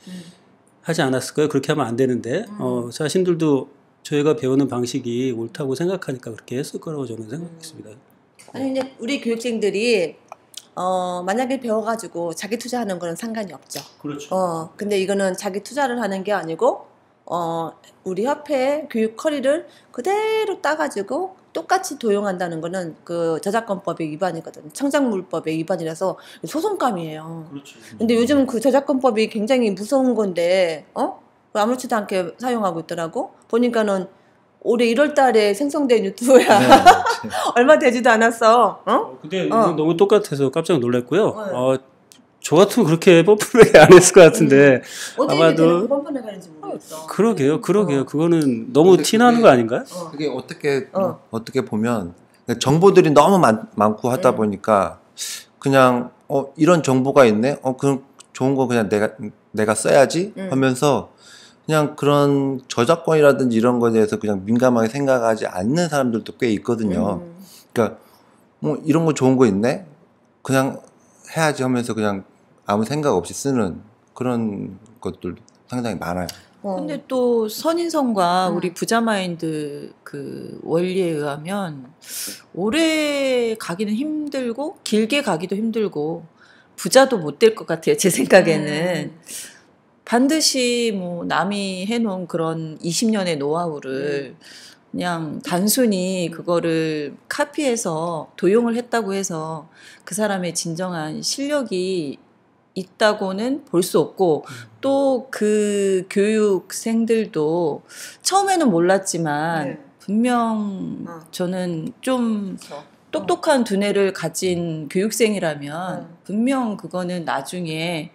하지 않았을까요? 그렇게 하면 안 되는데 자신들도 저희가 배우는 방식이 옳다고 생각하니까 그렇게 했을 거라고 저는 생각했습니다. 아니 이제 우리 교육생들이 만약에 배워가지고 자기 투자하는 거는 상관이 없죠. 그렇죠. 근데 이거는 자기 투자를 하는 게 아니고 우리 협회의 교육 커리를 그대로 따가지고 똑같이 도용한다는 거는 그 저작권법의 위반이거든요. 창작물법의 위반이라서 소송감이에요. 그렇죠. 근데 요즘 그 저작권법이 굉장히 무서운 건데 아무렇지도 않게 사용하고 있더라고. 보니까는 올해 1월 달에 생성된 유튜브야. 네, 얼마 되지도 않았어. 근데 너무 똑같아서 깜짝 놀랐고요. 저 같으면 그렇게 뻔뻔하게 안 했을 것 같은데 아마도 뻔뻔하게 하는지 모르겠어. 그러게요. 그거는 너무 티나는 거 아닌가요? 그게 어떻게 보면 정보들이 너무 많고 하다 보니까 그냥 이런 정보가 있네. 그럼 좋은 거 그냥 내가 써야지 하면서 그냥 그런 저작권이라든지 이런 거에 대해서 그냥 민감하게 생각하지 않는 사람들도 꽤 있거든요. 그러니까 뭐 이런 거 좋은 거 있네. 그냥 해야지 하면서 그냥 아무 생각 없이 쓰는 그런 것들도 상당히 많아요. 근데 또 선인성과 우리 부자마인드 그 원리에 의하면 오래 가기는 힘들고 길게 가기도 힘들고 부자도 못 될 것 같아요. 제 생각에는. 반드시 뭐 남이 해놓은 그런 20년의 노하우를 그냥 단순히 그거를 카피해서 도용을 했다고 해서 그 사람의 진정한 실력이 있다고는 볼 수 없고 또 그 교육생들도 처음에는 몰랐지만 분명 저는 좀 똑똑한 두뇌를 가진 교육생이라면 분명 그거는 나중에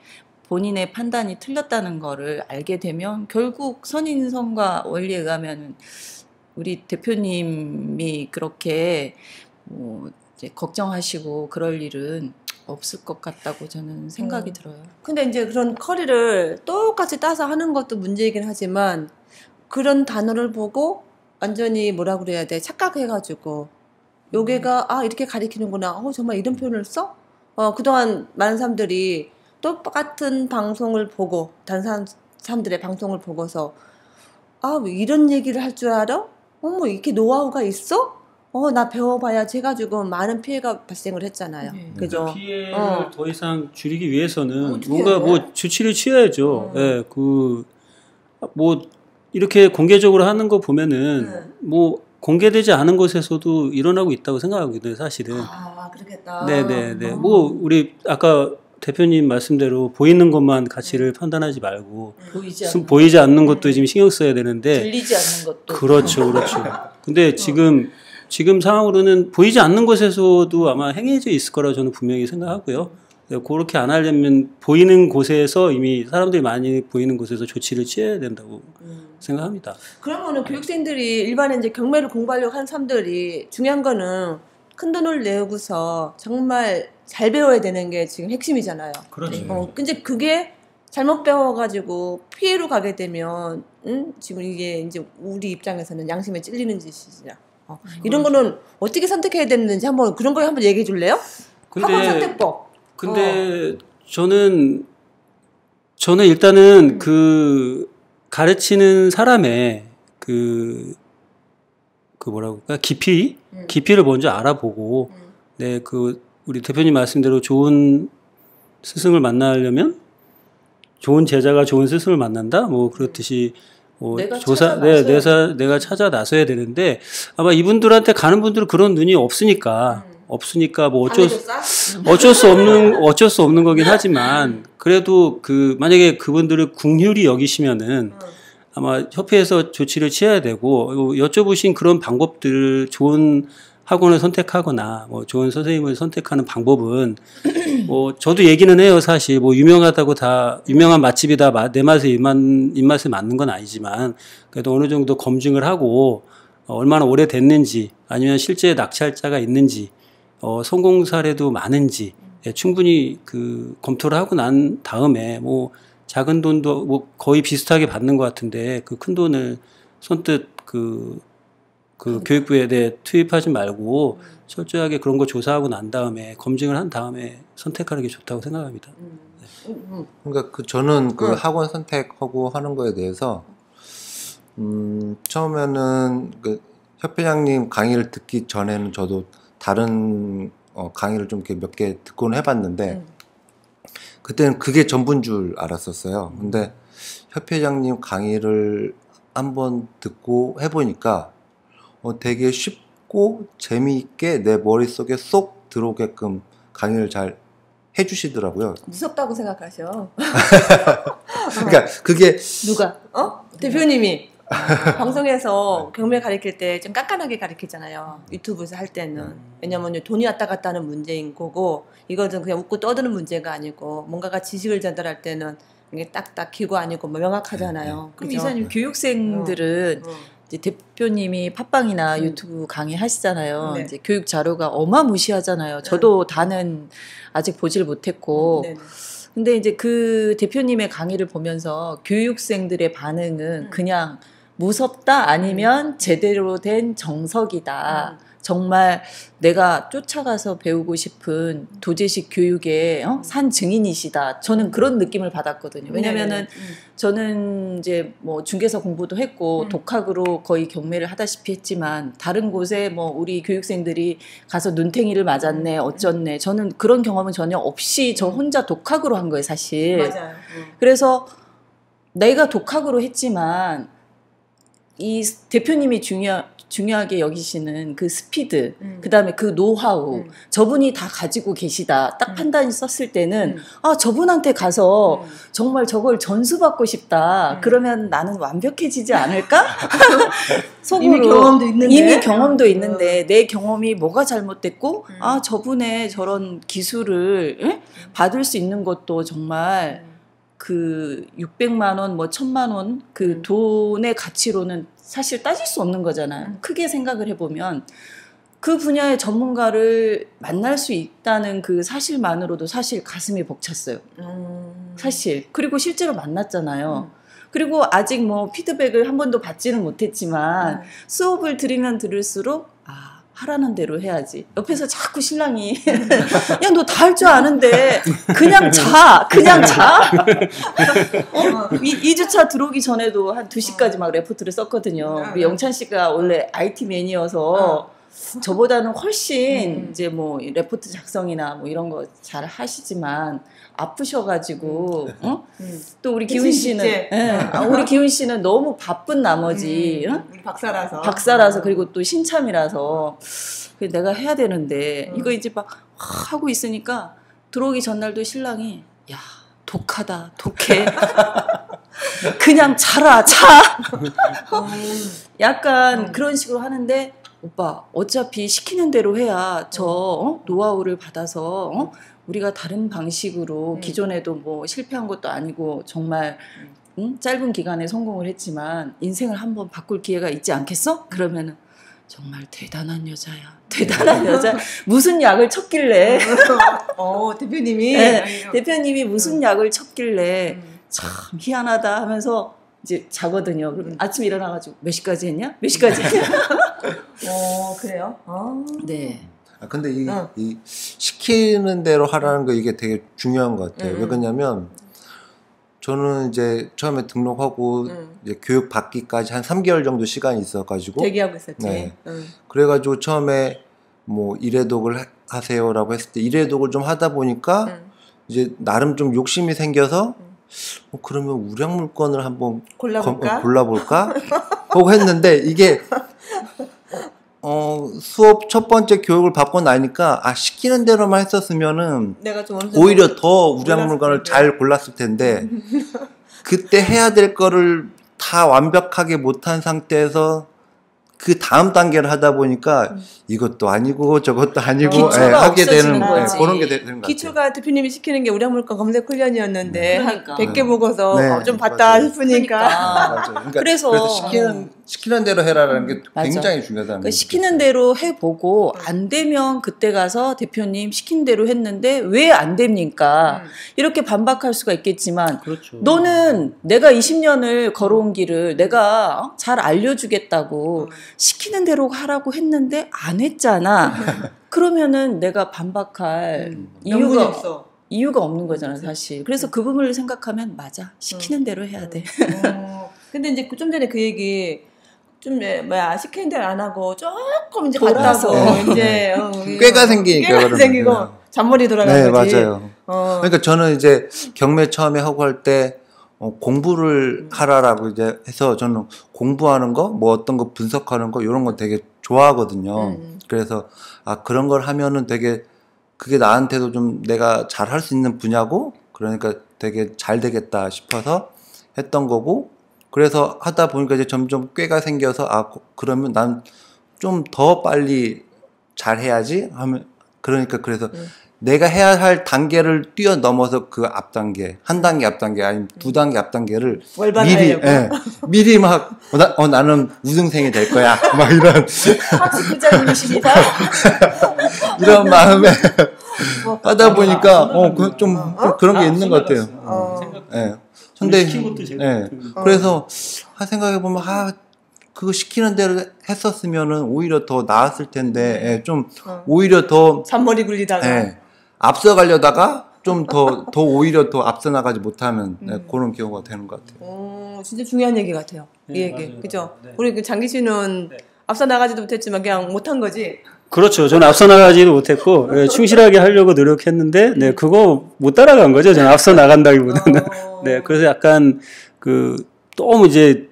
본인의 판단이 틀렸다는 거를 알게 되면 결국 선인성과 원리에 의하면 우리 대표님이 그렇게 뭐 이제 걱정하시고 그럴 일은 없을 것 같다고 저는 생각이 들어요. 근데 이제 그런 커리를 똑같이 따서 하는 것도 문제이긴 하지만 그런 단어를 보고 완전히 뭐라 그래야 돼 착각해가지고 요게가 이렇게 가리키는구나. 정말 이런 표현을 써? 그동안 많은 사람들이 똑같은 방송을 보고 다른 사람들의 방송을 보고서 왜 이런 얘기를 할 줄 알아? 뭐 이렇게 노하우가 있어? 나 배워봐야지 해가지고 많은 피해가 발생을 했잖아요. 그죠? 그 피해를 더 이상 줄이기 위해서는 뭔가 뭐 조치를 취해야죠. 뭐 이렇게 공개적으로 하는 거 보면은 뭐 공개되지 않은 곳에서도 일어나고 있다고 생각하거든요, 사실은. 그렇겠다. 네네네. 뭐 우리 아까 대표님 말씀대로 보이는 것만 가치를 판단하지 말고 보이지 않는 것도 지금 신경 써야 되는데 들리지 않는 것도 그렇죠. 근데 지금 상황으로는 보이지 않는 것에서도 아마 행해져 있을 거라고 저는 분명히 생각하고요. 그렇게 안 하려면 보이는 곳에서 이미 사람들이 많이 보이는 곳에서 조치를 취해야 된다고 생각합니다. 그러면은 교육생들이 일반에 이제 경매를 공부하려고 하는 사람들이 중요한 거는 큰 돈을 내고서 정말 잘 배워야 되는 게 지금 핵심이잖아요. 그렇죠. 근데 그게 잘못 배워가지고 피해로 가게 되면 지금 이게 이제 우리 입장에서는 양심에 찔리는 짓이죠. 이런 거는 어떻게 선택해야 되는지 한번 그런 거 한번 얘기해 줄래요? 학원 선택법. 근데 저는 일단은 그 가르치는 사람의 그 뭐라고 할까 깊이를 먼저 알아보고 네, 그 우리 대표님 말씀대로 좋은 스승을 만나려면 좋은 제자가 좋은 스승을 만난다 뭐 그렇듯이 내가 찾아 나서야 되는데 아마 이분들한테 가는 분들은 그런 눈이 없으니까 뭐 어쩔 수 없는 거긴 하지만 그래도 그 만약에 그분들을 긍휼히 여기시면은 아마 협회에서 조치를 취해야 되고 여쭤보신 그런 방법들 좋은 학원을 선택하거나 뭐 좋은 선생님을 선택하는 방법은 뭐 저도 얘기는 해요. 사실 뭐 유명하다고 다 유명한 맛집이 다 내 맛에 입맛에 맞는 건 아니지만 그래도 어느 정도 검증을 하고 얼마나 오래 됐는지 아니면 실제 낙찰자가 있는지 성공 사례도 많은지 충분히 그 검토를 하고 난 다음에 뭐 작은 돈도 뭐 거의 비슷하게 받는 것 같은데 그 큰 돈을 선뜻 그 교육부에 대해 투입하지 말고 철저하게 그런 거 조사하고 난 다음에 검증을 한 다음에 선택하는 게 좋다고 생각합니다. 그러니까 저는 그 학원 선택하고 하는 거에 대해서 처음에는 그 협회장님 강의를 듣기 전에는 저도 다른 강의를 좀 몇 개 듣고는 해봤는데 그때는 그게 전부인 줄 알았었어요. 근데 협회장님 강의를 한번 듣고 해보니까 되게 쉽고 재미있게 내 머릿속에 쏙 들어오게끔 강의를 잘 해주시더라고요. 무섭다고 생각하셔. 그러니까 그게 누가? 대표님이 방송에서 경매 가르칠 때 좀 깐깐하게 가르치잖아요. 유튜브에서 할 때는. 왜냐면 돈이 왔다 갔다 하는 문제인 거고 이거는 그냥 웃고 떠드는 문제가 아니고 뭔가가 지식을 전달할 때는 이게 딱딱 기고 아니고 뭐 명확하잖아요. 그럼 이사님 교육생들은 이제 대표님이 팟빵이나 유튜브 강의 하시잖아요. 네. 이제 교육 자료가 어마무시하잖아요. 저도 다는 아직 보질 못했고. 근데 이제 그 대표님의 강의를 보면서 교육생들의 반응은 그냥 무섭다 아니면 제대로 된 정석이다. 정말 내가 쫓아가서 배우고 싶은 도제식 교육의 산 증인이시다. 저는 그런 느낌을 받았거든요. 왜냐면은 저는 이제 뭐 중개사 공부도 했고 독학으로 거의 경매를 하다시피 했지만 다른 곳에 뭐 우리 교육생들이 가서 눈탱이를 맞았네 어쩌네 저는 그런 경험은 전혀 없이 저 혼자 독학으로 한 거예요 사실. 맞아요. 그래서 내가 독학으로 했지만 이 대표님이 중요하게 여기시는 그 스피드, 그 다음에 그 노하우, 저분이 다 가지고 계시다. 딱 판단이 썼을 때는, 저분한테 가서 정말 저걸 전수받고 싶다. 그러면 나는 완벽해지지 않을까? 속으로. 이미 경험도 있는데, 내 경험이 뭐가 잘못됐고, 저분의 저런 기술을 받을 수 있는 것도 정말 그 600만 원, 뭐 1000만 원, 그 돈의 가치로는 사실 따질 수 없는 거잖아요. 크게 생각을 해보면 그 분야의 전문가를 만날 수 있다는 그 사실만으로도 사실 가슴이 벅찼어요. 사실. 그리고 실제로 만났잖아요. 그리고 아직 뭐 피드백을 한 번도 받지는 못했지만 수업을 들으면 들을수록 하라는 대로 해야지. 옆에서 자꾸 신랑이 야, 너 다 할 줄 아는데 그냥 자. 2주차 들어오기 전에도 한 2시까지 막 레포트를 썼거든요. 우리 영찬 씨가 원래 IT 매니어서 저보다는 훨씬 이제 뭐 레포트 작성이나 뭐 이런 거 잘 하시지만 아프셔가지고 또 우리 기훈 씨는 우리 기훈 씨는 너무 바쁜 나머지 박사라서 그리고 또 신참이라서 내가 해야 되는데 이거 이제 막 하고 있으니까 들어오기 전날도 신랑이 야 독하다 독해 약간 그런 식으로 하는데 오빠 어차피 시키는 대로 해야 저 노하우를 받아서 우리가 다른 방식으로 기존에도 뭐 실패한 것도 아니고 정말 짧은 기간에 성공을 했지만 인생을 한번 바꿀 기회가 있지 않겠어? 그러면은 정말 대단한 여자야. 대단한 여자. 무슨 약을 쳤길래. 대표님이. 네, 대표님이 무슨 약을 쳤길래 참 희한하다 하면서 이제 자거든요. 그럼 아침에 일어나가지고 몇 시까지 했냐? 몇 시까지 했냐? 그래요? 네. 근데 이 시키는 대로 하라는 거 이게 되게 중요한 것 같아요. 왜 그러냐면 저는 이제 처음에 등록하고 이제 교육 받기까지 한 3개월 정도 시간이 있어가지고 대기하고 있었지. 네. 그래가지고 처음에 뭐 일회독을 하세요라고 했을 때 일회독을 좀 하다 보니까 이제 나름 좀 욕심이 생겨서 그러면 우량 물건을 한번 골라볼까? 하고 했는데 이게 수업 첫 번째 교육을 받고 나니까 시키는 대로만 했었으면은 내가 좀 오히려 더 우량 물건을 잘 골랐을 텐데 그때 해야 될 거를 다 완벽하게 못한 상태에서 그 다음 단계를 하다 보니까 이것도 아니고 저것도 아니고 하게 되는 그런 게 되는 것 같아요. 기초가 대표님이 시키는 게 우량물건 검색 훈련이었는데 그러니까. 한 100개 보고서 네, 좀 봤다 싶으니까. 맞아요. 그러니까 그래서 시키는 대로 해라라는 게 굉장히 중요하다는 그러니까 시키는 대로 해보고 안 되면 그때 가서 대표님 시킨 대로 했는데 왜 안 됩니까? 이렇게 반박할 수가 있겠지만 그렇죠. 너는 내가 20년을 걸어온 길을 내가 잘 알려주겠다고 시키는 대로 하라고 했는데 안 했잖아. 그러면은 내가 반박할 이유가 없는 거잖아, 사실. 그래서 그 부분을 생각하면 맞아. 시키는 대로 해야 돼. 근데 이제 좀 전에 그 얘기 좀 시키는 대로 안 하고 조금 이제 돌아서 갔다고 이제 꾀가 생기니까 생기고 잔머리 돌아가는 네, 거지. 맞아요. 그러니까 저는 이제 경매 처음에 하고 할 때 공부를 하라라고 이제 해서 저는 공부하는 거, 뭐 어떤 거 분석하는 거 이런 거 되게 좋아하거든요. 그래서 그런 걸 하면은 되게 그게 나한테도 좀 내가 잘 할 수 있는 분야고 그러니까 되게 잘 되겠다 싶어서 했던 거고 그래서 하다 보니까 이제 점점 꾀가 생겨서 그러면 난 좀 더 빨리 잘 해야지 하면 그러니까 그래서 내가 해야 할 단계를 뛰어넘어서 그 앞 단계, 한 단계 앞 단계 아니면 두 단계 앞 단계를 미리 막 나는 우등생이 될 거야 막 이런 학습부자님이십니다. 이런 마음에 하다 보니까 좀 그런 게 있는 것 같아요. 근데 그래서 생각해 보면 그거 시키는 대로 했었으면은 오히려 더 나았을 텐데 좀 오히려 더 잔머리 굴리다가 앞서가려다가 좀 더 오히려 더 앞서 나가지 못하는 그런 경우가 되는 것 같아요. 진짜 중요한 얘기 같아요. 이 얘기 그죠? 네. 우리 장기 씨는 앞서 나가지도 못했지만 그냥 못한 거지. 그렇죠. 저는 앞서 나가지도 못했고 충실하게 하려고 노력했는데 그거 못 따라간 거죠. 저는 앞서 나간다기보다는. 네, 그래서 약간 너무 이제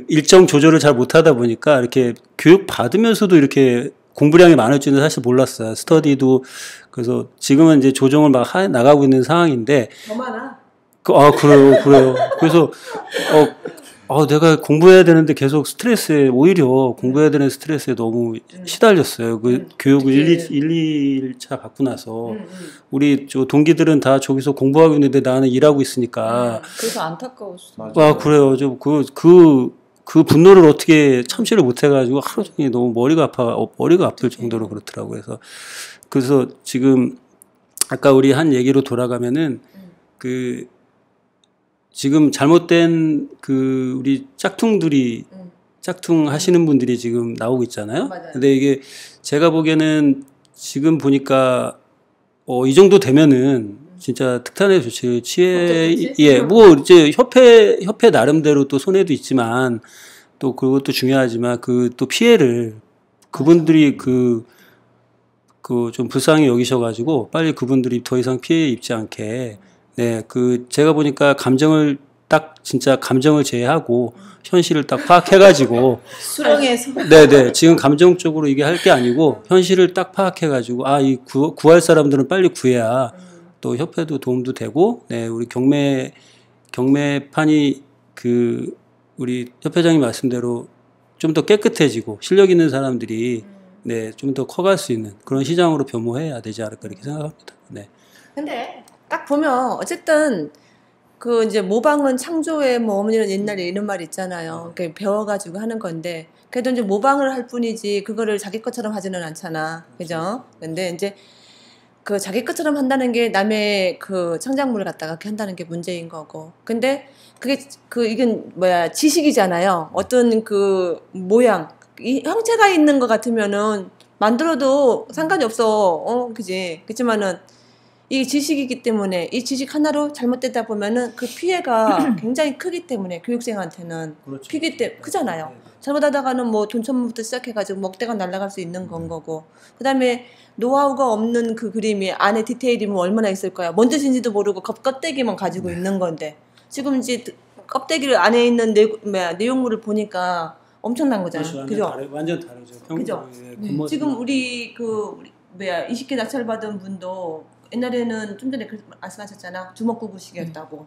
일정 조절을 잘 못하다 보니까 이렇게 교육 받으면서도 이렇게 공부량이 많을 줄은 사실 몰랐어요. 스터디도 그래서 지금은 이제 조정을 막 나가고 있는 상황인데. 더 많아. 그래요. 그래서 내가 공부해야 되는데 계속 오히려 공부해야 되는 스트레스에 너무 시달렸어요. 교육을 1~2차 받고 나서 우리 동기들은 다 저기서 공부하고 있는데 나는 일하고 있으니까. 그래서 안타까웠어. 그래요. 그 분노를 어떻게 참지를 못해가지고 하루 종일 너무 머리가 아플 정도로 그렇더라고요. 그래서 지금 아까 우리 한 얘기로 돌아가면은 지금 잘못된 우리 짝퉁 하시는 분들이 지금 나오고 있잖아요. 맞아요. 근데 이게 제가 보기에는 지금 보니까 이 정도 되면은 진짜 특단의 조치를 뭐 이제 협회 나름대로 또 손해도 있지만 또 그것도 중요하지만 또 피해를 그분들이 좀 불쌍히 여기셔가지고 빨리 그분들이 더 이상 피해 입지 않게 제가 보니까 진짜 감정을 제외하고 현실을 딱 파악해가지고 수렁에서 네네 지금 감정적으로 이게 할 게 아니고 현실을 딱 파악해가지고 구할 사람들은 빨리 구해야 또 협회도 도움도 되고 우리 경매판이 우리 협회장님 말씀대로 좀 더 깨끗해지고 실력 있는 사람들이 네, 좀 더 커갈 수 있는 그런 시장으로 변모해야 되지 않을까 이렇게 생각합니다. 네. 근데 딱 보면 어쨌든 그 이제 모방은 창조의 뭐 어머니는 옛날에 이런 말 있잖아요. 그러니까 배워가지고 하는 건데 그래도 이제 모방을 할 뿐이지 그거를 자기 것처럼 하지는 않잖아. 그죠? 근데 이제 그 자기 것처럼 한다는 게 남의 그 창작물을 갖다가 그렇게 한다는 게 문제인 거고. 근데 그게 이건 뭐야 지식이잖아요. 어떤 그 모양, 이 형체가 있는 것 같으면은 만들어도 상관이 없어. 그지? 그렇지만은 이 지식이기 때문에 이 지식 하나로 잘못되다 보면은 그 피해가 굉장히 크기 때문에 교육생한테는 그렇죠. 크잖아요. 잘못하다가는 뭐 돈천문부터 시작해가지고 먹대가 날아갈 수 있는 건 거고. 그 다음에 노하우가 없는 그 그림이 안에 디테일이 뭐 얼마나 있을 거야. 뭔 뜻인지도 모르고 껍데기만 가지고 있는 건데. 지금 이제 껍데기를 안에 있는 내용물을 보니까 엄청난 거잖아요. 그죠? 완전 다르죠. 그죠? 지금 우리 20개 낙찰 받은 분도 옛날에는 좀 전에 말씀하셨잖아. 주먹구구식이었다고.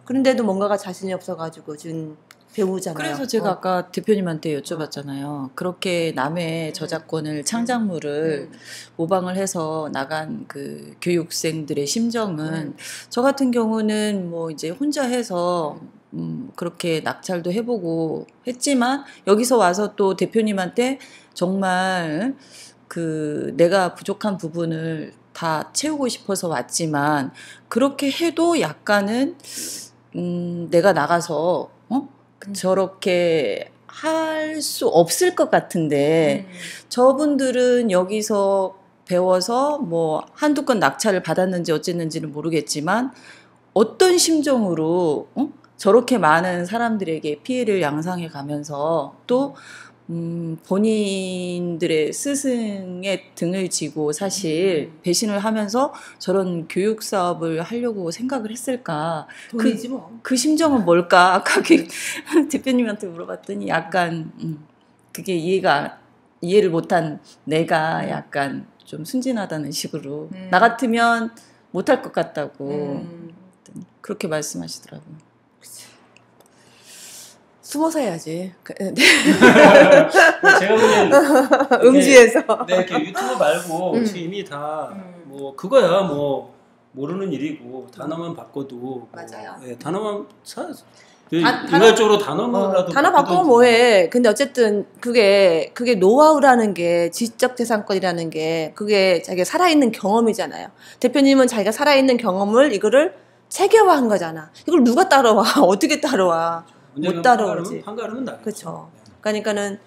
그런데도 뭔가가 자신이 없어가지고 지금 배우잖아요. 그래서 제가 아까 대표님한테 여쭤봤잖아요. 그렇게 남의 저작권을 창작물을 모방을 해서 나간 그 교육생들의 심정은 저 같은 경우는 뭐 이제 혼자 해서 그렇게 낙찰도 해보고 했지만 여기서 와서 또 대표님한테 정말 그 내가 부족한 부분을 다 채우고 싶어서 왔지만 그렇게 해도 약간은 내가 나가서 저렇게 할 수 없을 것 같은데 저분들은 여기서 배워서 뭐 한두 건 낙찰을 받았는지 어쨌는지는 모르겠지만 어떤 심정으로 저렇게 많은 사람들에게 피해를 양상해 가면서 또 본인들의 스승의 등을 지고 사실 배신을 하면서 저런 교육 사업을 하려고 생각을 했을까? 돈이지 뭐. 그 심정은 뭘까? 아까 대표님한테 물어봤더니 약간 그게 이해를 못한 내가 약간 좀 순진하다는 식으로 나 같으면 못할 것 같다고 그렇게 말씀하시더라고요. 숨어서 해야지. 제가 보기엔 응지에서. 네, 이렇게 유튜브 말고 지금 이미 다 뭐 그거야 뭐 모르는 일이고 단어만 바꿔도 맞아요. 네, 단어만 인간적으로 단어만라도 단어 바꾸면 뭐해. 근데 어쨌든 그게 노하우라는 게 지적 재산권이라는 게 그게 자기가 살아있는 경험이잖아요. 대표님은 자기가 살아있는 경험을 이거를 체계화한 거잖아. 이걸 누가 따라와? 어떻게 따라와? 못 따라오지. 판가름은 나. 그렇죠. 그러니까는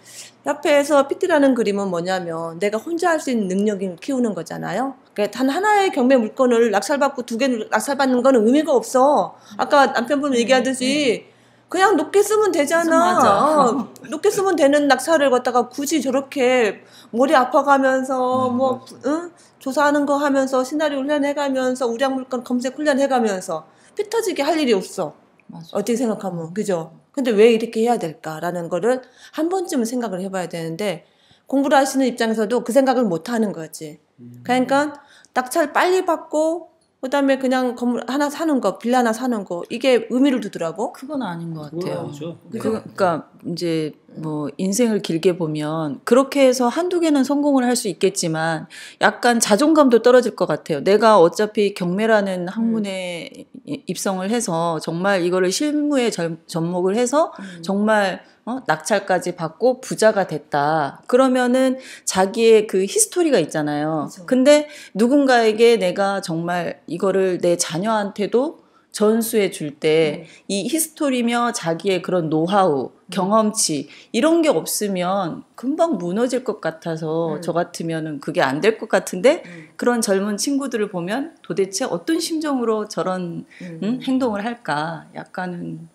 옆에서 PT라는 그림은 뭐냐면 내가 혼자 할 수 있는 능력을 키우는 거잖아요. 그러니까 단 하나의 경매 물건을 낙찰받고 2개 낙찰받는 거는 의미가 없어. 아까 남편분 얘기하듯이 그냥 높게 쓰면 되잖아. 높게 쓰면 되는 낙찰을 갖다가 굳이 저렇게 머리 아파가면서 조사하는 거 하면서 시나리오 훈련해가면서 우량 물건 검색 훈련해가면서 피 터지게 할 일이 없어. 맞아. 어떻게 생각하면 그죠? 근데 왜 이렇게 해야 될까라는 거를 한 번쯤은 생각을 해봐야 되는데 공부를 하시는 입장에서도 그 생각을 못 하는 거지. 그러니까 낙찰 빨리 받고 그다음에 그냥 건물 하나 사는 거, 빌라 하나 사는 거 이게 의미를 두더라고. 그건 아닌 것 같아요. 네. 그러니까 이제 뭐 인생을 길게 보면 그렇게 해서 한두 개는 성공을 할 수 있겠지만 약간 자존감도 떨어질 것 같아요. 내가 어차피 경매라는 학문에 입성을 해서 정말 이거를 실무에 접목을 해서 정말 낙찰까지 받고 부자가 됐다. 그러면은 자기의 그 히스토리가 있잖아요. 그렇죠. 근데 누군가에게 내가 정말 이거를 내 자녀한테도 전수해 줄 때 이 히스토리며 자기의 그런 노하우, 경험치 이런 게 없으면 금방 무너질 것 같아서 저 같으면은 그게 안 될 것 같은데 그런 젊은 친구들을 보면 도대체 어떤 심정으로 저런 행동을 할까? 약간은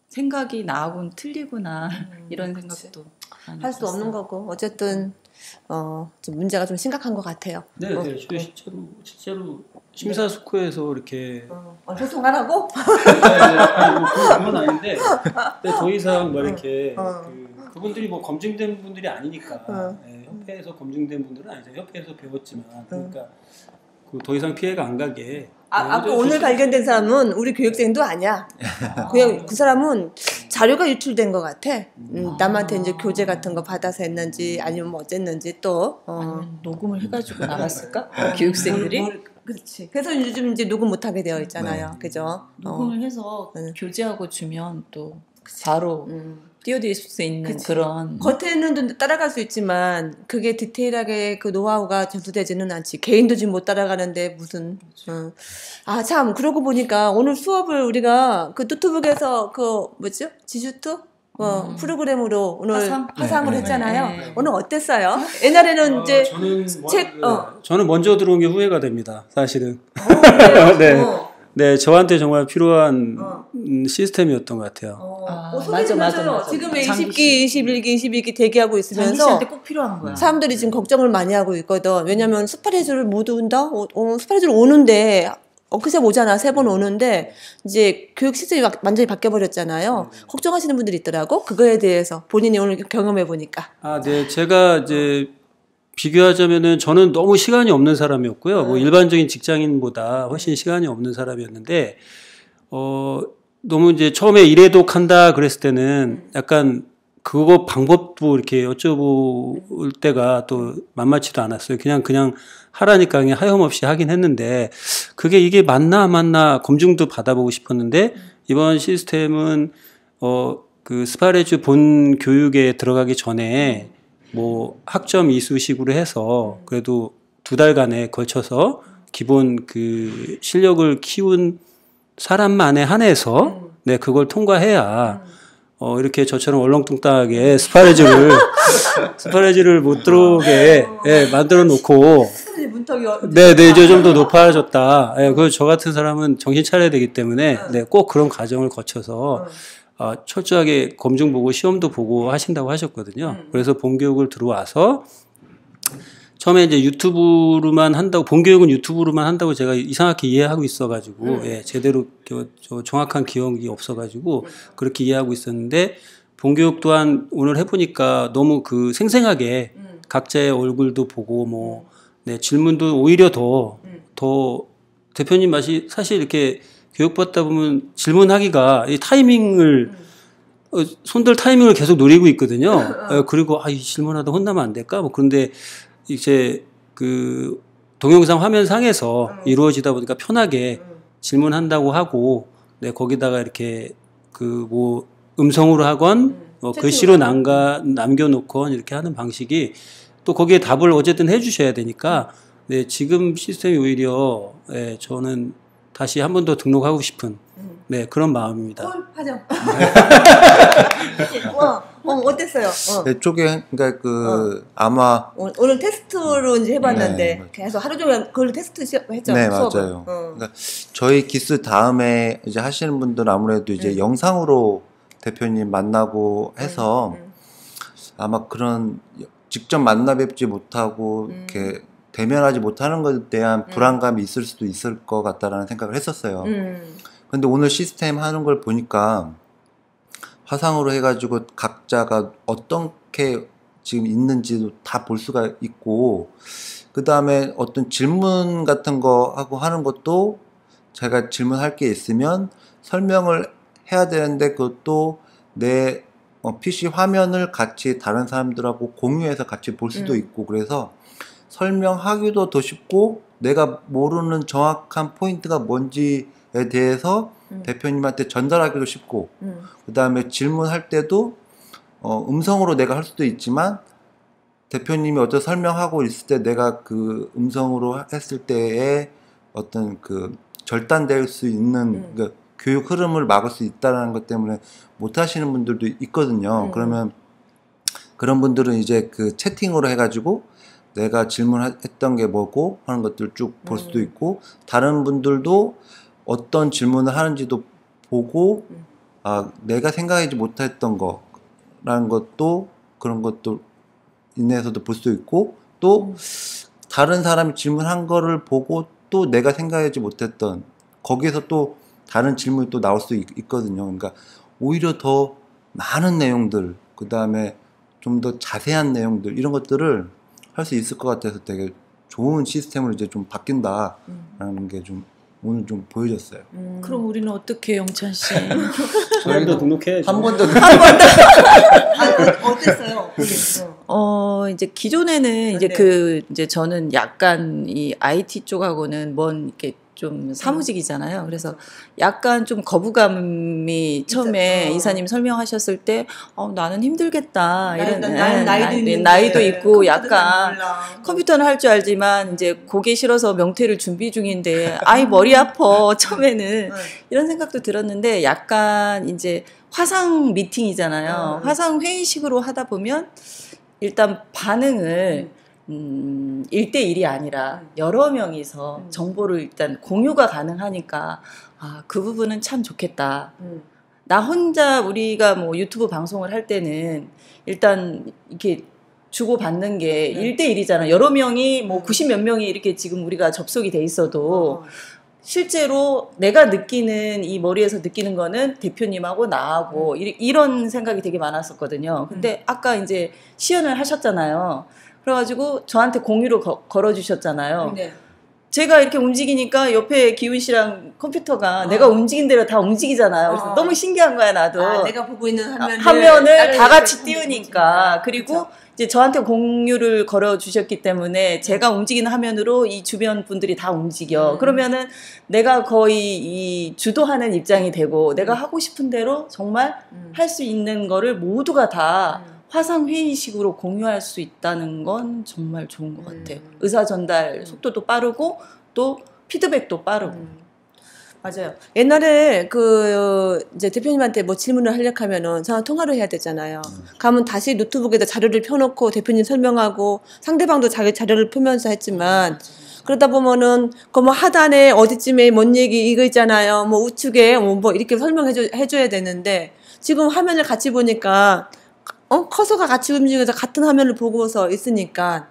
생각이 나하고는 틀리구나 이런 생각도 할 수 없는 거고 어쨌든 좀 문제가 좀 심각한 것 같아요. 네, 실제로 심사숙고해서 이렇게 소송하라고? 그건 아닌데 더 이상 뭐 이렇게 그분들이 뭐 검증된 분들이 아니니까 협회에서 검증된 분들은 아니죠. 협회에서 배웠지만 그러니까 더 이상 피해가 안 가게. 아까 오늘 발견된 사람은 우리 교육생도 아니야. 그냥 그 사람은 자료가 유출된 것 같아. 남한테 이제 교재 같은 거 받아서 했는지 아니면 뭐 어쨌는지 또 아니면 녹음을 해가지고 나갔을까? 교육생들이? 그렇지. 그래서 요즘 이제 녹음 못하게 되어 있잖아요. 네. 그죠? 녹음을 해서 교재하고 주면 또 바로 띄워드릴 수 있는 그치. 그런 겉에는 좀 따라갈 수 있지만 그게 디테일하게 그 노하우가 전수되지는 않지. 개인도 지금 못 따라가는데 무슨 아 참 그러고 보니까 오늘 수업을 우리가 그 노트북에서 그 뭐죠? 지슈트? 프로그램으로 오늘 화상으로 네. 했잖아요. 네. 오늘 어땠어요? 옛날에는 이제 저는 먼저 들어온 게 후회가 됩니다. 사실은. 그래요? 네. 네, 저한테 정말 필요한 시스템이었던 것 같아요. 맞아. 지금의 20기, 21기, 22기 대기하고 있으면서 장기씨한테 꼭 필요한 거야. 사람들이 지금 걱정을 많이 하고 있거든. 왜냐면 스파레즈를 못 온다? 스파레즈를 오는데 엊그제 오잖아. 3번 오는데 이제 교육 시스템이 완전히 바뀌어버렸잖아요. 걱정하시는 분들이 있더라고. 그거에 대해서 본인이 오늘 경험해 보니까. 아, 네. 제가 이제 비교하자면은 저는 너무 시간이 없는 사람이었고요. 뭐 일반적인 직장인보다 훨씬 시간이 없는 사람이었는데, 너무 이제 처음에 이래독 한다 그랬을 때는 약간 그거 방법도 이렇게 여쭤볼 때가 또 만만치도 않았어요. 그냥 하라니까 그냥 하염없이 하긴 했는데, 그게 이게 맞나 안 맞나 검증도 받아보고 싶었는데, 이번 시스템은, 그 스파레즈 본 교육에 들어가기 전에 뭐 학점 이수식으로 해서 그래도 2달간에 걸쳐서 기본 그 실력을 키운 사람만에 한해서 네, 그걸 통과해야 이렇게 저처럼 얼렁뚱땅하게 스파레즈를 못 들어오게 만들어 놓고 네, 이제 좀 더 높아졌다. 그 저 같은 사람은 정신 차려야 되기 때문에 네, 꼭 그런 과정을 거쳐서 철저하게 검증 보고 시험도 보고 하신다고 하셨거든요. 그래서 본교육을 들어와서 처음에 이제 유튜브로만 한다고, 본교육은 유튜브로만 한다고 제가 이상하게 이해하고 있어가지고, 제대로 정확한 기억이 없어가지고 그렇게 이해하고 있었는데, 본교육 또한 오늘 해보니까 너무 그 생생하게 각자의 얼굴도 보고 네, 질문도 오히려 더 대표님 맛이 사실 이렇게 교육받다 보면 질문하기가 이 타이밍을 손들 타이밍을 계속 노리고 있거든요. 그리고 이 질문하다 혼나면 안 될까? 그런데 이제 그 동영상 화면상에서 이루어지다 보니까 편하게 질문한다고 하고, 네, 거기다가 이렇게 그 뭐 음성으로 하건 글씨로 남겨놓건 이렇게 하는 방식이 또 거기에 답을 어쨌든 해주셔야 되니까 네, 지금 시스템이 오히려 저는 다시 한 번 더 등록하고 싶은 네, 그런 마음입니다. 하죠. 어땠어요? 내 쪽에 그러니까 아마 오늘 테스트로 이제 해봤는데 계속 하루 종일 그걸 테스트 했죠. 네, 수업을. 맞아요. 그러니까 저희 기스 다음에 이제 하시는 분들은 아무래도 이제 영상으로 대표님 만나고 해서 아마 그런 직접 만나 뵙지 못하고 이렇게 대면하지 못하는 것에 대한 불안감이 있을 수도 있을 것 같다라는 생각을 했었어요. 근데 오늘 시스템 하는 걸 보니까 화상으로 해가지고 각자가 어떻게 지금 있는지도 다 볼 수가 있고, 그 다음에 어떤 질문 같은 거 하고 하는 것도 제가 질문할 게 있으면 설명을 해야 되는데 그것도 내 PC 화면을 같이 다른 사람들하고 공유해서 같이 볼 수도 있고, 그래서 설명하기도 더 쉽고 내가 모르는 정확한 포인트가 뭔지에 대해서 대표님한테 전달하기도 쉽고, 그 다음에 질문할 때도 음성으로 내가 할 수도 있지만 대표님이 어떤 설명하고 있을 때 내가 그 음성으로 했을 때에 어떤 그 절단될 수 있는 그 교육 흐름을 막을 수 있다는 것 때문에 못 하시는 분들도 있거든요. 그러면 그런 분들은 이제 그 채팅으로 해가지고 내가 질문했던 게 뭐고 하는 것들 쭉 볼 수도 있고, 다른 분들도 어떤 질문을 하는지도 보고 내가 생각하지 못했던 거라는 것도 그런 것도 인내에서도 볼 수 있고, 또 다른 사람이 질문한 거를 보고 또 내가 생각하지 못했던 거기에서 또 다른 질문이 또 나올 수 있거든요. 그러니까 오히려 더 많은 내용들, 그 다음에 좀 더 자세한 내용들, 이런 것들을 할 수 있을 것 같아서 되게 좋은 시스템으로 이제 좀 바뀐다라는 게 좀 오늘 좀 보여졌어요. 그럼 우리는 어떻게 영찬 씨? 저희도 등록해야죠. 한 번도 어땠어요? 이제 기존에는 이제 네. 이제 저는 약간 이 IT 쪽하고는 이렇게 좀 사무직이잖아요. 그래서 약간 좀 거부감이 처음에 이사님 설명하셨을 때, 나는 힘들겠다. 나이도 있고 약간 컴퓨터는 할 줄 알지만 이제 고개 실어서 명퇴를 준비 중인데, 아이 머리 아파. 처음에는 이런 생각도 들었는데 약간 이제 화상 미팅이잖아요. 화상 회의식으로 하다 보면 일단 반응을 1대1이 아니라 여러 명이서 정보를 일단 공유가 가능하니까 그 부분은 참 좋겠다. 나 혼자 우리가 뭐 유튜브 방송을 할 때는 일단 이렇게 주고받는 게 1대1이잖아. 여러 명이 뭐 90 몇 명이 이렇게 지금 우리가 접속이 돼 있어도 실제로 내가 느끼는 이 머리에서 느끼는 거는 대표님하고 나하고 이런 생각이 되게 많았었거든요. 근데 아까 이제 시연을 하셨잖아요. 그래가지고 저한테 공유를 걸어주셨잖아요. 네. 제가 이렇게 움직이니까 옆에 기훈 씨랑 컴퓨터가 내가 움직인 대로 다 움직이잖아요. 그래서 너무 신기한 거야, 나도. 내가 보고 있는 화면을 다 같이 띄우니까. 그리고 그렇죠. 이제 저한테 공유를 걸어주셨기 때문에 제가 움직이는 화면으로 이 주변 분들이 다 움직여. 그러면은 내가 거의 이 주도하는 입장이 되고 내가 하고 싶은 대로 정말 할 수 있는 거를 모두가 다 화상 회의식으로 공유할 수 있다는 건 정말 좋은 것 같아요. 의사 전달 속도도 빠르고 또 피드백도 빠르고. 맞아요. 옛날에 이제 대표님한테 뭐 질문을 하려고 하면은 전화 통화를 해야 되잖아요. 가면 다시 노트북에다 자료를 펴놓고 대표님 설명하고 상대방도 자기 자료를 펴면서 했지만 그러다 보면은 뭐 하단에 어디쯤에 뭔 얘기 이거 있잖아요. 뭐 우측에 뭐 이렇게 해줘야 되는데 지금 화면을 같이 보니까 커서가 같이 움직여서 같은 화면을 보고서 있으니까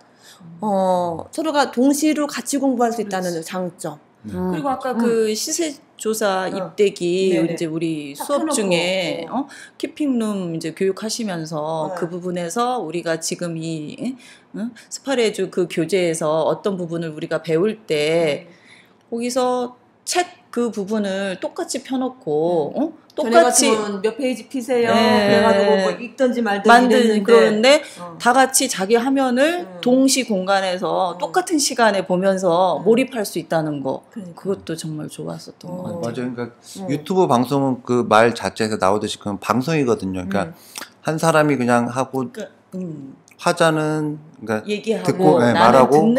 서로가 동시로 같이 공부할 수 있다는 장점. 그리고 아까 그 시세조사 입대기 네네. 이제 우리 수업 중에 키핑룸 이제 교육하시면서 그 부분에서 우리가 지금 이 스파레주 그 교재에서 어떤 부분을 우리가 배울 때 거기서 책 그 부분을 똑같이 펴놓고 똑같이 몇 페이지 피세요. 그래가지고 뭐 읽든지 말든지 그러는데 다 같이 자기 화면을 동시 공간에서 똑같은 시간에 보면서 몰입할 수 있다는 거. 그것도 정말 좋았었던 것 같아요. 맞아요. 그러니까 유튜브 방송은 그 말 자체에서 나오듯이 그건 방송이거든요. 그러니까 한 사람이 그냥 하고 화자는 그러니까 얘기하고 듣고 말하고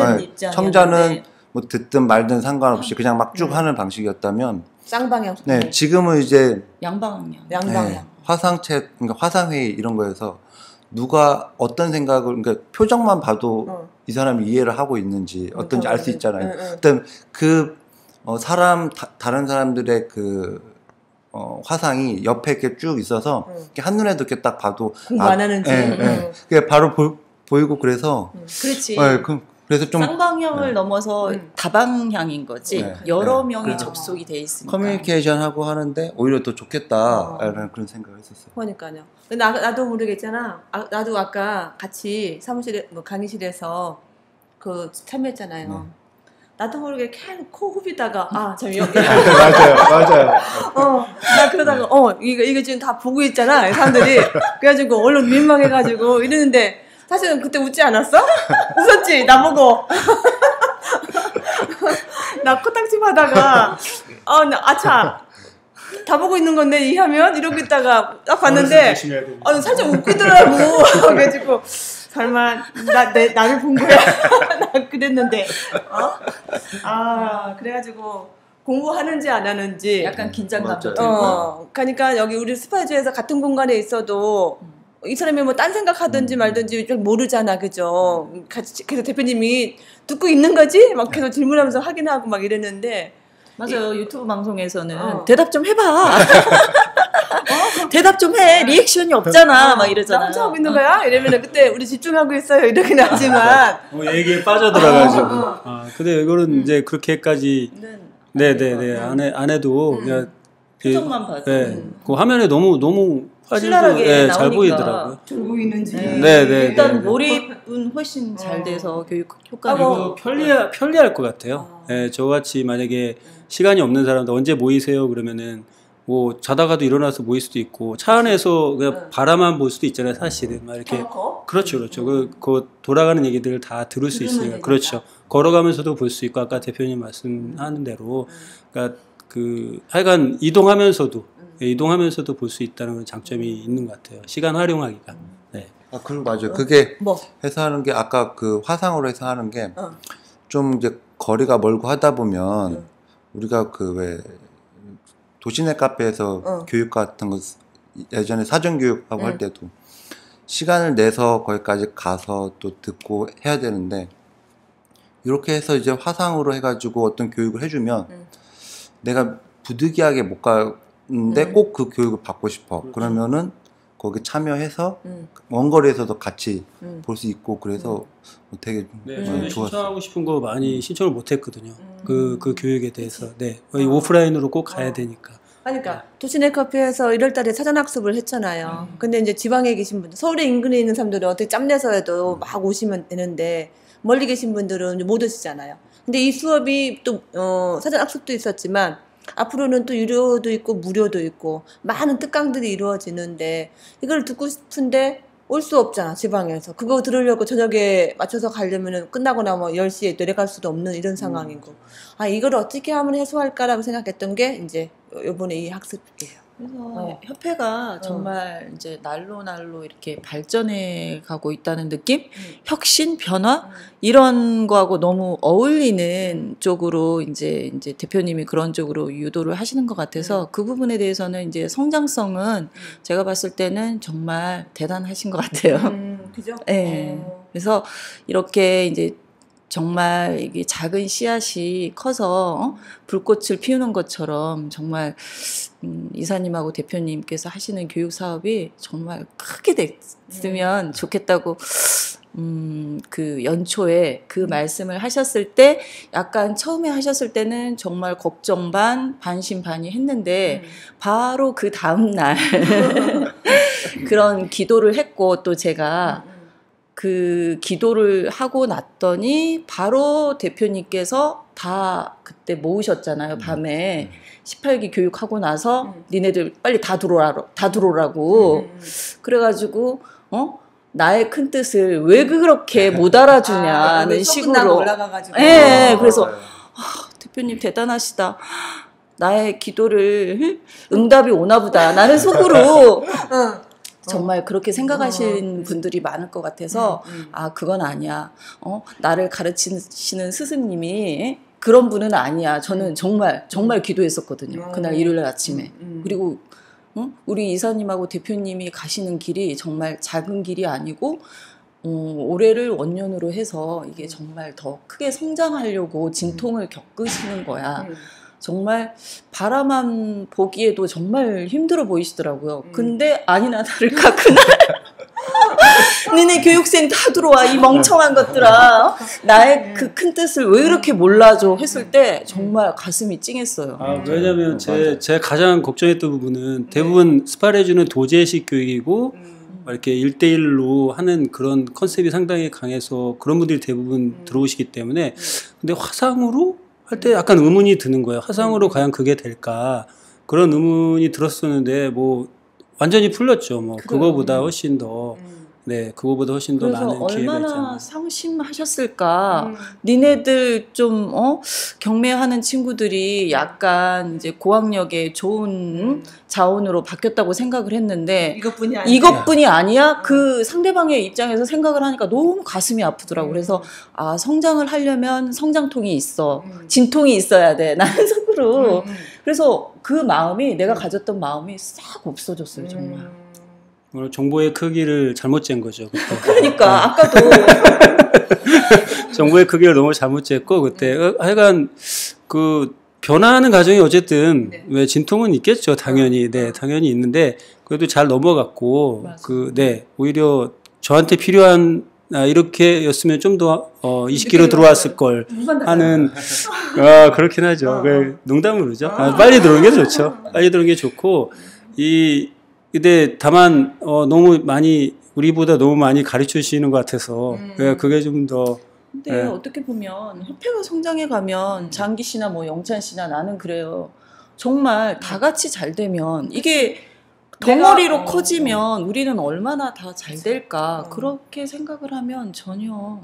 청자는 뭐 듣든 말든 상관없이 그냥 막 쭉 하는 방식이었다면 쌍방향. 네, 지금은 이제 양방향. 네, 화상챗, 그러니까 화상회의 이런 거에서 누가 어떤 생각을, 그러니까 표정만 봐도 이 사람이 이해를 하고 있는지 어떤지 알 수 있잖아요. 일단 다른 사람들의 화상이 옆에 이렇게 쭉 있어서 이렇게 한눈에도 이렇게 딱 봐도 공부 안 하는지. 그게 바로 보이고 그래서. 그렇지. 그래서 좀 쌍방향을 넘어서 다방향인 거지. 여러 명이 접속이 돼 있으니까. 커뮤니케이션 하고 하는데 오히려 더 좋겠다라는 그런 생각을 했었어요. 그러니까요. 나도 모르겠잖아. 나도 아까 같이 사무실에 강의실에서 참여했잖아요. 나도 모르게 계속 코 후비다가 참 맞아요. 나 그러다가 이거 지금 다 보고 있잖아 사람들이. 그래가지고 얼른 민망해가지고 이러는데. 사실은 그때 웃지 않았어? 웃었지? 나보고. 나 코딱지 하다가, 아차. 다 보고 있는 건데, 이 화면? 이러고 있다가 딱 봤는데, 살짝 웃기더라고. 그래가지고, 설마, 나를 본 거야? 나 그랬는데, 그래가지고, 공부하는지 안 하는지. 약간 긴장감도 들고. 그러니까 여기 우리 스파이즈에서 같은 공간에 있어도, 이 사람이 뭐 딴 생각하든지 말든지 좀 모르잖아, 그죠? 그래서 대표님이 듣고 있는 거지? 막 계속 질문하면서 확인하고 막 이랬는데. 맞아요. 유튜브 방송에서는 대답 좀 해봐. 대답 좀 해. 리액션이 없잖아. 막 이러잖아. 나 혼자 하고 있는 거야? 이러면 그때 우리 집중하고 있어요. 이러긴 하지만. 얘기에 빠져들어가지고. 근데 이거는 이제 그렇게까지. 네네네. 안 해도 그냥. 표정만 봐도. 그 화면에 너무 신랄하게 네, 나오니까 잘 보이더라고요. 잘 보이는지. 일단 몰입은 훨씬 잘 돼서 교육 효과가 편리할 것 같아요. 네, 저같이 만약에 시간이 없는 사람도 언제 모이세요 그러면은 뭐 자다가도 일어나서 모일 수도 있고 차 안에서 그냥 바라만 볼 수도 있잖아요. 사실은 막 이렇게 그렇죠. 그 돌아가는 얘기들을 다 들을 수 있으니까 되니까. 그렇죠. 걸어가면서도 볼 수 있고 아까 대표님 말씀하는 대로 그러니까 그 하여간 이동하면서도 볼 수 있다는 장점이 있는 것 같아요. 시간 활용하기가. 네. 아, 그리고 맞아요. 그게 해서 하는 게 아까 그 화상으로 해서 하는 게 좀 이제 거리가 멀고 하다 보면 우리가 그 왜 도시내 카페에서 교육 같은 거 예전에 사전 교육하고 할 때도 시간을 내서 거기까지 가서 또 듣고 해야 되는데 이렇게 해서 이제 화상으로 해가지고 어떤 교육을 해주면 내가 부득이하게 못 가는데 꼭 그 교육을 받고 싶어. 그러면은 거기 참여해서 원거리에서도 같이 볼 수 있고 그래서 되게 저는 좋았어요. 신청하고 싶은 거 많이 신청을 못 했거든요. 그 교육에 대해서. 네. 오프라인으로 꼭 가야 되니까. 그러니까 도시내 카페에서 1월달에 사전학습을 했잖아요. 근데 이제 지방에 계신 분들, 서울에 인근에 있는 사람들은 어떻게 짬내서라도 막 오시면 되는데 멀리 계신 분들은 못 오시잖아요. 근데 이 수업이 또 사전학습도 있었지만 앞으로는 또 유료도 있고 무료도 있고 많은 특강들이 이루어지는데 이걸 듣고 싶은데 올 수 없잖아, 지방에서. 그거 들으려고 저녁에 맞춰서 가려면은 끝나고 나면 10시에 내려갈 수도 없는 이런 상황이고. 아, 이걸 어떻게 하면 해소할까라고 생각했던 게 이제 요번에 이 학습이에요. 그래서 협회가 정말 이제 날로 이렇게 발전해 가고 있다는 느낌? 혁신, 변화? 이런 거하고 너무 어울리는 쪽으로 이제 대표님이 그런 쪽으로 유도를 하시는 것 같아서 그 부분에 대해서는 이제 성장성은 제가 봤을 때는 정말 대단하신 것 같아요. 그죠? 네. 그래서 이렇게 이제 정말 이게 작은 씨앗이 커서 불꽃을 피우는 것처럼 정말 이사님하고 대표님께서 하시는 교육 사업이 정말 크게 됐으면 좋겠다고 그 연초에 그 말씀을 하셨을 때 약간 처음에 하셨을 때는 정말 걱정 반 반신반의 했는데 바로 그 다음 날 그런 기도를 했고 또 제가 그 기도를 하고 났더니 바로 대표님께서 다 그때 모으셨잖아요. 밤에 18기 교육하고 나서 니네들 빨리 다 들어오라고 그래가지고 나의 큰 뜻을 왜 그렇게 못 알아주냐는 식으로 그래서 대표님 대단하시다. 나의 기도를 응답이 오나 보다. 나는 속으로 정말 그렇게 생각하시는 분들이 많을 것 같아서 아 그건 아니야. 나를 가르치시는 스승님이 그런 분은 아니야. 저는 정말 기도했었거든요. 그날 일요일 아침에. 그리고 우리 이사님하고 대표님이 가시는 길이 정말 작은 길이 아니고 올해를 원년으로 해서 이게 정말 더 크게 성장하려고 진통을 겪으시는 거야. 정말 바라만 보기에도 정말 힘들어 보이시더라고요. 근데 아니나 다를까 그날 니네 교육생 다 들어와 이 멍청한 것들아. 나의 그 큰 뜻을 왜 이렇게 몰라줘 했을 때 정말 가슴이 찡했어요. 왜냐면 제가 가장 걱정했던 부분은 대부분 스파레주는 도제식 교육이고 이렇게 1대1로 하는 그런 컨셉이 상당히 강해서 그런 분들이 대부분 들어오시기 때문에 근데 화상으로 할 때 약간 의문이 드는 거예요. 화상으로 과연 그게 될까? 그런 의문이 들었었는데 뭐 완전히 풀렸죠. 뭐 그거보다 훨씬 더 그거보다 훨씬 더 많은 기회가 있잖아요. 얼마나 상심하셨을까. 니네들 좀 경매하는 친구들이 약간 이제 고학력에 좋은 자원으로 바뀌었다고 생각을 했는데 이것뿐이 아니야? 그 상대방의 입장에서 생각을 하니까 너무 가슴이 아프더라고. 그래서 아 성장을 하려면 성장통이 있어. 진통이 있어야 돼. 나는 속으로. 그래서 그 마음이 내가 가졌던 마음이 싹 없어졌어요. 정말. 오늘 정보의 크기를 잘못 잰 거죠. 그때. 그러니까 아까도 정보의 크기를 너무 잘못 쟀고 그때 하여간 그 변화하는 과정이 어쨌든 왜 진통은 있겠죠. 당연히 당연히 있는데 그래도 잘 넘어갔고 오히려 저한테 필요한 이렇게였으면 좀 더 20kg 들어왔을 걸 하는 그렇긴 하죠. 농담으로 그러죠. 빨리 들어오는 게 좋죠. 빨리 들어오는 게 좋고 근데 다만 너무 많이 우리보다 너무 많이 가르쳐 주시는 것 같아서 그게 좀 더. 근데 네. 어떻게 보면 협회가 성장해 가면 장기 씨나 뭐 영찬 씨나 나는 그래요. 정말 다 같이 잘 되면 이게 덩어리로 커지면 우리는 얼마나 다 잘 될까 그렇게 생각을 하면 전혀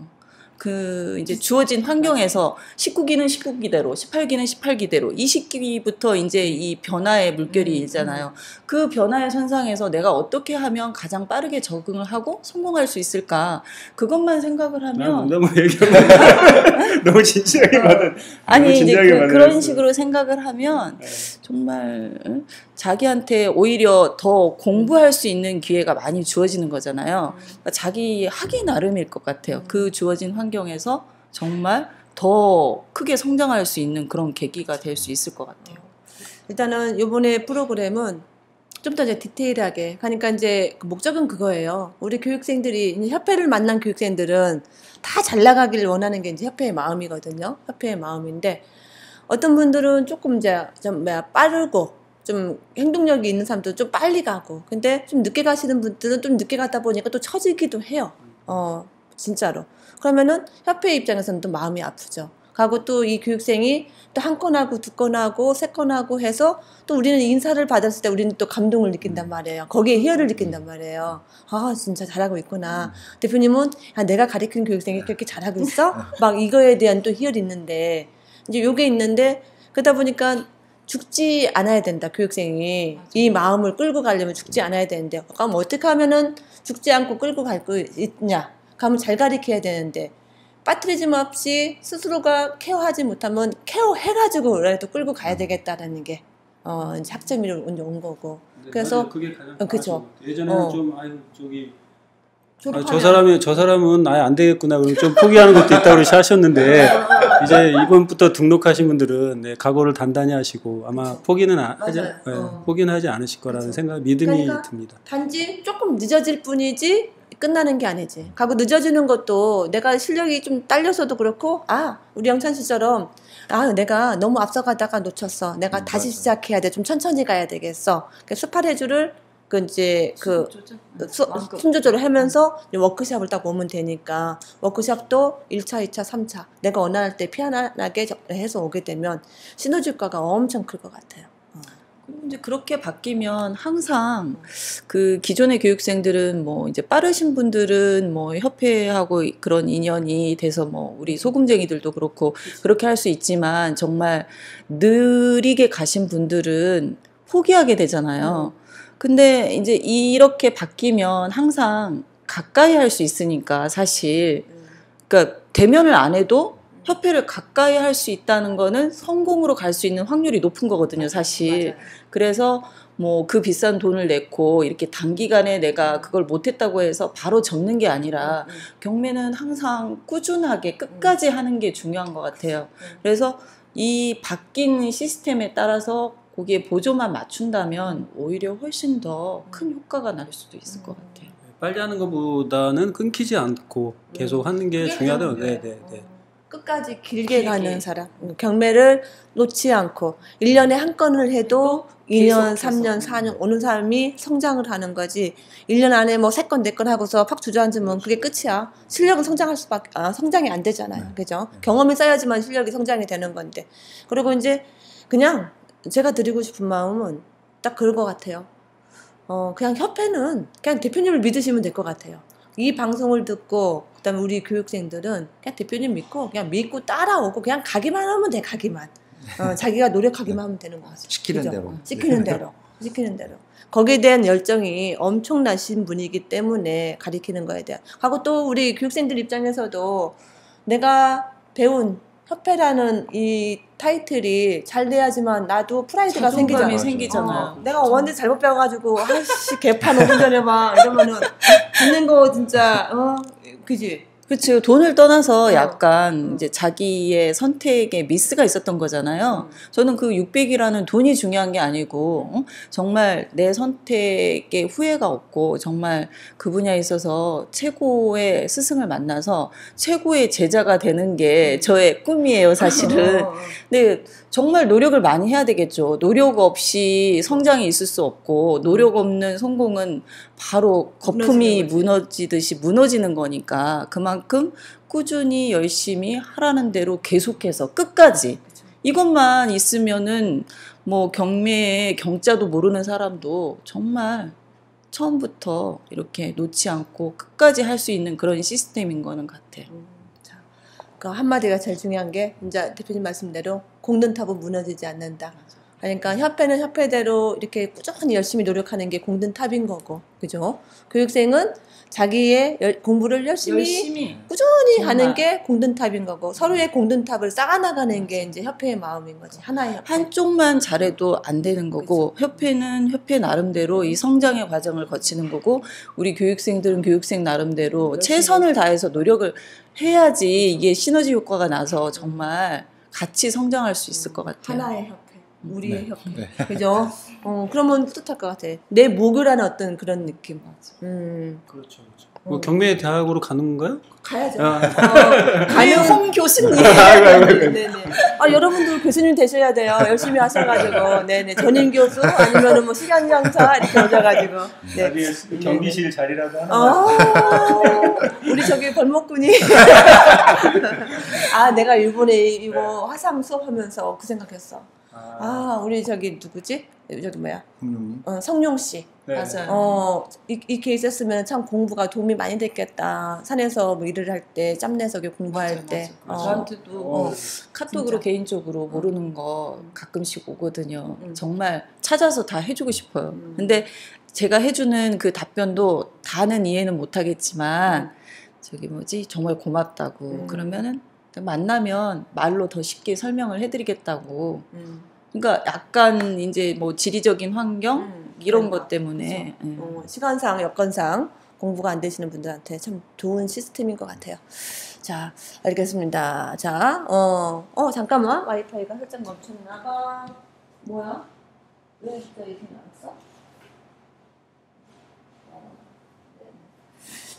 그 이제 주어진 환경에서 19기는 19기대로 18기는 18기대로 20기부터 이제 이 변화의 물결이 일잖아요. 그 변화의 선상에서 내가 어떻게 하면 가장 빠르게 적응을 하고 성공할 수 있을까 그것만 생각을 하면 농담을 얘기하면 너무 진지하게 받은 아니 이제 그런 식으로 생각을 하면 정말 자기한테 오히려 더 공부할 수 있는 기회가 많이 주어지는 거잖아요. 그러니까 자기 하기 나름일 것 같아요. 그 주어진 환경에서 정말 더 크게 성장할 수 있는 그런 계기가 될 수 있을 것 같아요. 일단은 이번에 프로그램은 좀 더 이제 디테일하게 그러니까 이제 그 목적은 그거예요. 우리 교육생들이 이제 협회를 만난 교육생들은 다 잘 나가기를 원하는 게 이제 협회의 마음이거든요. 협회의 마음인데 어떤 분들은 조금 이제 좀 빠르고 좀 행동력이 있는 사람도 좀 빨리 가고 근데 좀 늦게 가시는 분들은 좀 늦게 가다 보니까 또 처지기도 해요. 진짜로. 그러면은 협회 입장에서는 또 마음이 아프죠. 가고 또 이 교육생이 또 한 건하고 두 건하고 세 건하고 해서 또 우리는 인사를 받았을 때 우리는 또 감동을 느낀단 말이에요. 거기에 희열을 느낀단 말이에요. 아 진짜 잘하고 있구나. 대표님은 내가 가르치는 교육생이 그렇게 잘하고 있어? 막 이거에 대한 또 희열이 있는데 이제 요게 있는데 그러다 보니까 죽지 않아야 된다. 교육생이 이 마음을 끌고 가려면 죽지 않아야 되는데 그럼 어떻게 하면은 죽지 않고 끌고 갈 거 있냐? 가면 잘 가르쳐야 되는데 빠뜨리짐 없이 스스로가 케어하지 못하면 케어해가지고 또 끌고 가야 되겠다라는 게 이제 학점으로 온 거고. 그래서 그게 가장 그렇죠. 예전에는 좀 저 사람은 아예 안 되겠구나 그럼 좀 포기하는 것도 있다고 하셨는데 이제 이번부터 등록하신 분들은 네, 각오를 단단히 하시고 아마 그렇죠. 포기는 포기는 하지 않으실 거라는 그렇죠. 믿음이 그러니까 듭니다. 단지 조금 늦어질 뿐이지 끝나는 게 아니지. 가고 늦어지는 것도 내가 실력이 좀 딸려서도 그렇고 우리 영찬 씨처럼 내가 너무 앞서가다가 놓쳤어. 내가 다시 시작해야 돼. 좀 천천히 가야 되겠어. 그러니까 수파레주를 숨 조절을 하면서 워크숍을 딱 오면 되니까 워크숍도 1차, 2차, 3차 내가 원할 때 편안하게 해서 오게 되면 시너지 효과가 엄청 클 것 같아요. 이제 그렇게 바뀌면 항상 그 기존의 교육생들은 뭐 이제 빠르신 분들은 뭐 협회하고 그런 인연이 돼서 뭐 우리 소금쟁이들도 그렇고 그렇게 할 수 있지만 정말 느리게 가신 분들은 포기하게 되잖아요. 근데 이제 이렇게 바뀌면 항상 가까이 할 수 있으니까 사실 그러니까 대면을 안 해도 협회를 가까이 할 수 있다는 거는 성공으로 갈 수 있는 확률이 높은 거거든요, 사실. 맞아요. 그래서 뭐 그 비싼 돈을 냈고 이렇게 단기간에 내가 그걸 못했다고 해서 바로 접는 게 아니라 경매는 항상 꾸준하게 끝까지 하는 게 중요한 것 같아요. 그래서 이 바뀐 시스템에 따라서 거기에 보조만 맞춘다면 오히려 훨씬 더 큰 효과가 날 수도 있을 것 같아요. 빨리 하는 것보다는 끊기지 않고 계속 하는 게 중요하다고. 네. 끝까지 길게 가는 사람. 경매를 놓지 않고 1년에 한 건을 해도 2년, 3년, 4년 오는 사람이 성장을 하는 거지. 1년 안에 뭐 3건, 4건 하고서 팍 주저앉으면 그게 끝이야. 실력은 성장이 안 되잖아요. 그죠? 경험이 쌓여야지만 실력이 성장이 되는 건데. 그리고 이제 그냥 제가 드리고 싶은 마음은 딱 그럴 것 같아요. 그냥 협회는 그냥 대표님을 믿으시면 될 것 같아요. 이 방송을 듣고 그다음에 우리 교육생들은 그냥 대표님 믿고 그냥 믿고 따라오고 그냥 가기만 하면 돼. 가기만. 자기가 노력하기만 하면 되는 거죠. 시키는 대로. 시키는 대로. 거기에 대한 열정이 엄청나신 분이기 때문에 가리키는 거에 대한. 하고 또 우리 교육생들 입장에서도 내가 배운 협회라는 이 타이틀이 잘 돼야지만 나도 프라이드가 생기잖아요. 내가 원래 잘못 배워가지고 아이씨 개판 5분 전에 막 이러면은 듣는 거 진짜 그지. 그렇죠. 돈을 떠나서 약간 이제 자기의 선택에 미스가 있었던 거잖아요. 저는 그 600이라는 돈이 중요한 게 아니고 정말 내 선택에 후회가 없고 정말 그 분야에 있어서 최고의 스승을 만나서 최고의 제자가 되는 게 저의 꿈이에요, 사실은. 근데 정말 노력을 많이 해야 되겠죠. 노력 없이 성장이 있을 수 없고 노력 없는 성공은 바로 거품이 무너지듯이 무너지는 거니까 그만큼 꾸준히 열심히 하라는 대로 계속해서 끝까지 이것만 있으면은 뭐 경매에 경자도 모르는 사람도 정말 처음부터 이렇게 놓지 않고 끝까지 할 수 있는 그런 시스템인 거는 같아요. 그 한마디가 제일 중요한 게 이제 대표님 말씀대로 공든탑은 무너지지 않는다. 그러니까 협회는 협회대로 이렇게 꾸준히 열심히 노력하는 게 공든탑인 거고, 그죠? 교육생은 자기의 공부를 열심히 꾸준히 정말. 하는 게 공든탑인 거고, 서로의 공든탑을 쌓아나가는 게 이제 협회의 마음인 거지. 하나의 협회. 한쪽만 잘해도 안 되는 거고 협회는 협회 나름대로 이 성장의 과정을 거치는 거고 우리 교육생들은 교육생 나름대로 최선을 다해서 노력을 해야지 이게 시너지 효과가 나서 정말 같이 성장할 수 있을 것 같아요. 하나의 협회. 우리의 협회. 그죠? 그러면 뿌듯할 것 같아. 내 목요라는 어떤 그런 느낌. 그렇죠. 뭐 경매 대학으로 가는 건가요? 가야죠. 가요 홍 교수님. 네네. 여러분들 교수님 되셔야 돼요. 열심히 하셔가지고, 네네. 전임 교수 아니면은 뭐 시간 강사 이렇게 오셔가지고. 네. 경비실 자리라도 하나. 우리 저기 벌목군이. 내가 일본에 이거 화상 수업하면서 그 생각했어. 우리 저기 누구지? 저기 뭐야? 성룡 씨. 네. 맞아요. 이렇게 있었으면 참 공부가 도움이 많이 됐겠다. 산에서 뭐 일을 할 때, 짬내석에 공부할 때. 저한테도 카톡으로 진짜. 개인적으로 모르는 거 가끔씩 오거든요. 정말 찾아서 다 해주고 싶어요. 근데 제가 해주는 그 답변도 다는 이해는 못하겠지만 저기 뭐지 정말 고맙다고 그러면은 만나면 말로 더 쉽게 설명을 해드리겠다고. 그러니까 약간 이제 뭐 지리적인 환경 이런 것 때문에 시간상 여건상 공부가 안 되시는 분들한테 참 좋은 시스템인 것 같아요. 자, 알겠습니다. 자, 잠깐만 와이파이가 살짝 멈췄나봐. 뭐야? 왜 진짜 이렇게 나왔어?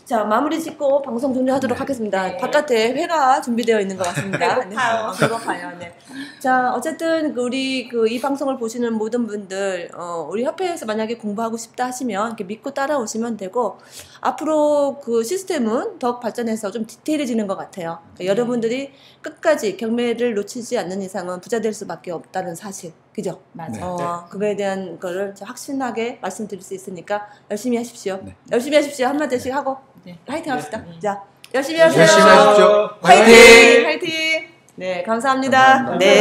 자, 마무리 짓고 방송 종료하도록 하겠습니다. 네. 바깥에 회가 준비되어 있는 것 같습니다. 배고파요. 배고파요. 네. 자, 어쨌든 우리 이 방송을 보시는 모든 분들, 우리 협회에서 만약에 공부하고 싶다 하시면 이렇게 믿고 따라오시면 되고, 앞으로 그 시스템은 더욱 발전해서 좀 디테일해지는 것 같아요. 그러니까 여러분들이 끝까지 경매를 놓치지 않는 이상은 부자 될 수밖에 없다는 사실. 그죠? 맞아요. 그거에 대한 거를 확실하게 말씀드릴 수 있으니까 열심히 하십시오. 네. 열심히 하십시오. 한마디씩 하고 네. 화이팅 합시다. 자, 열심히 하세요. 열심히 하십시오. 화이팅! 화이팅! 네, 감사합니다. 감사합니다. 네.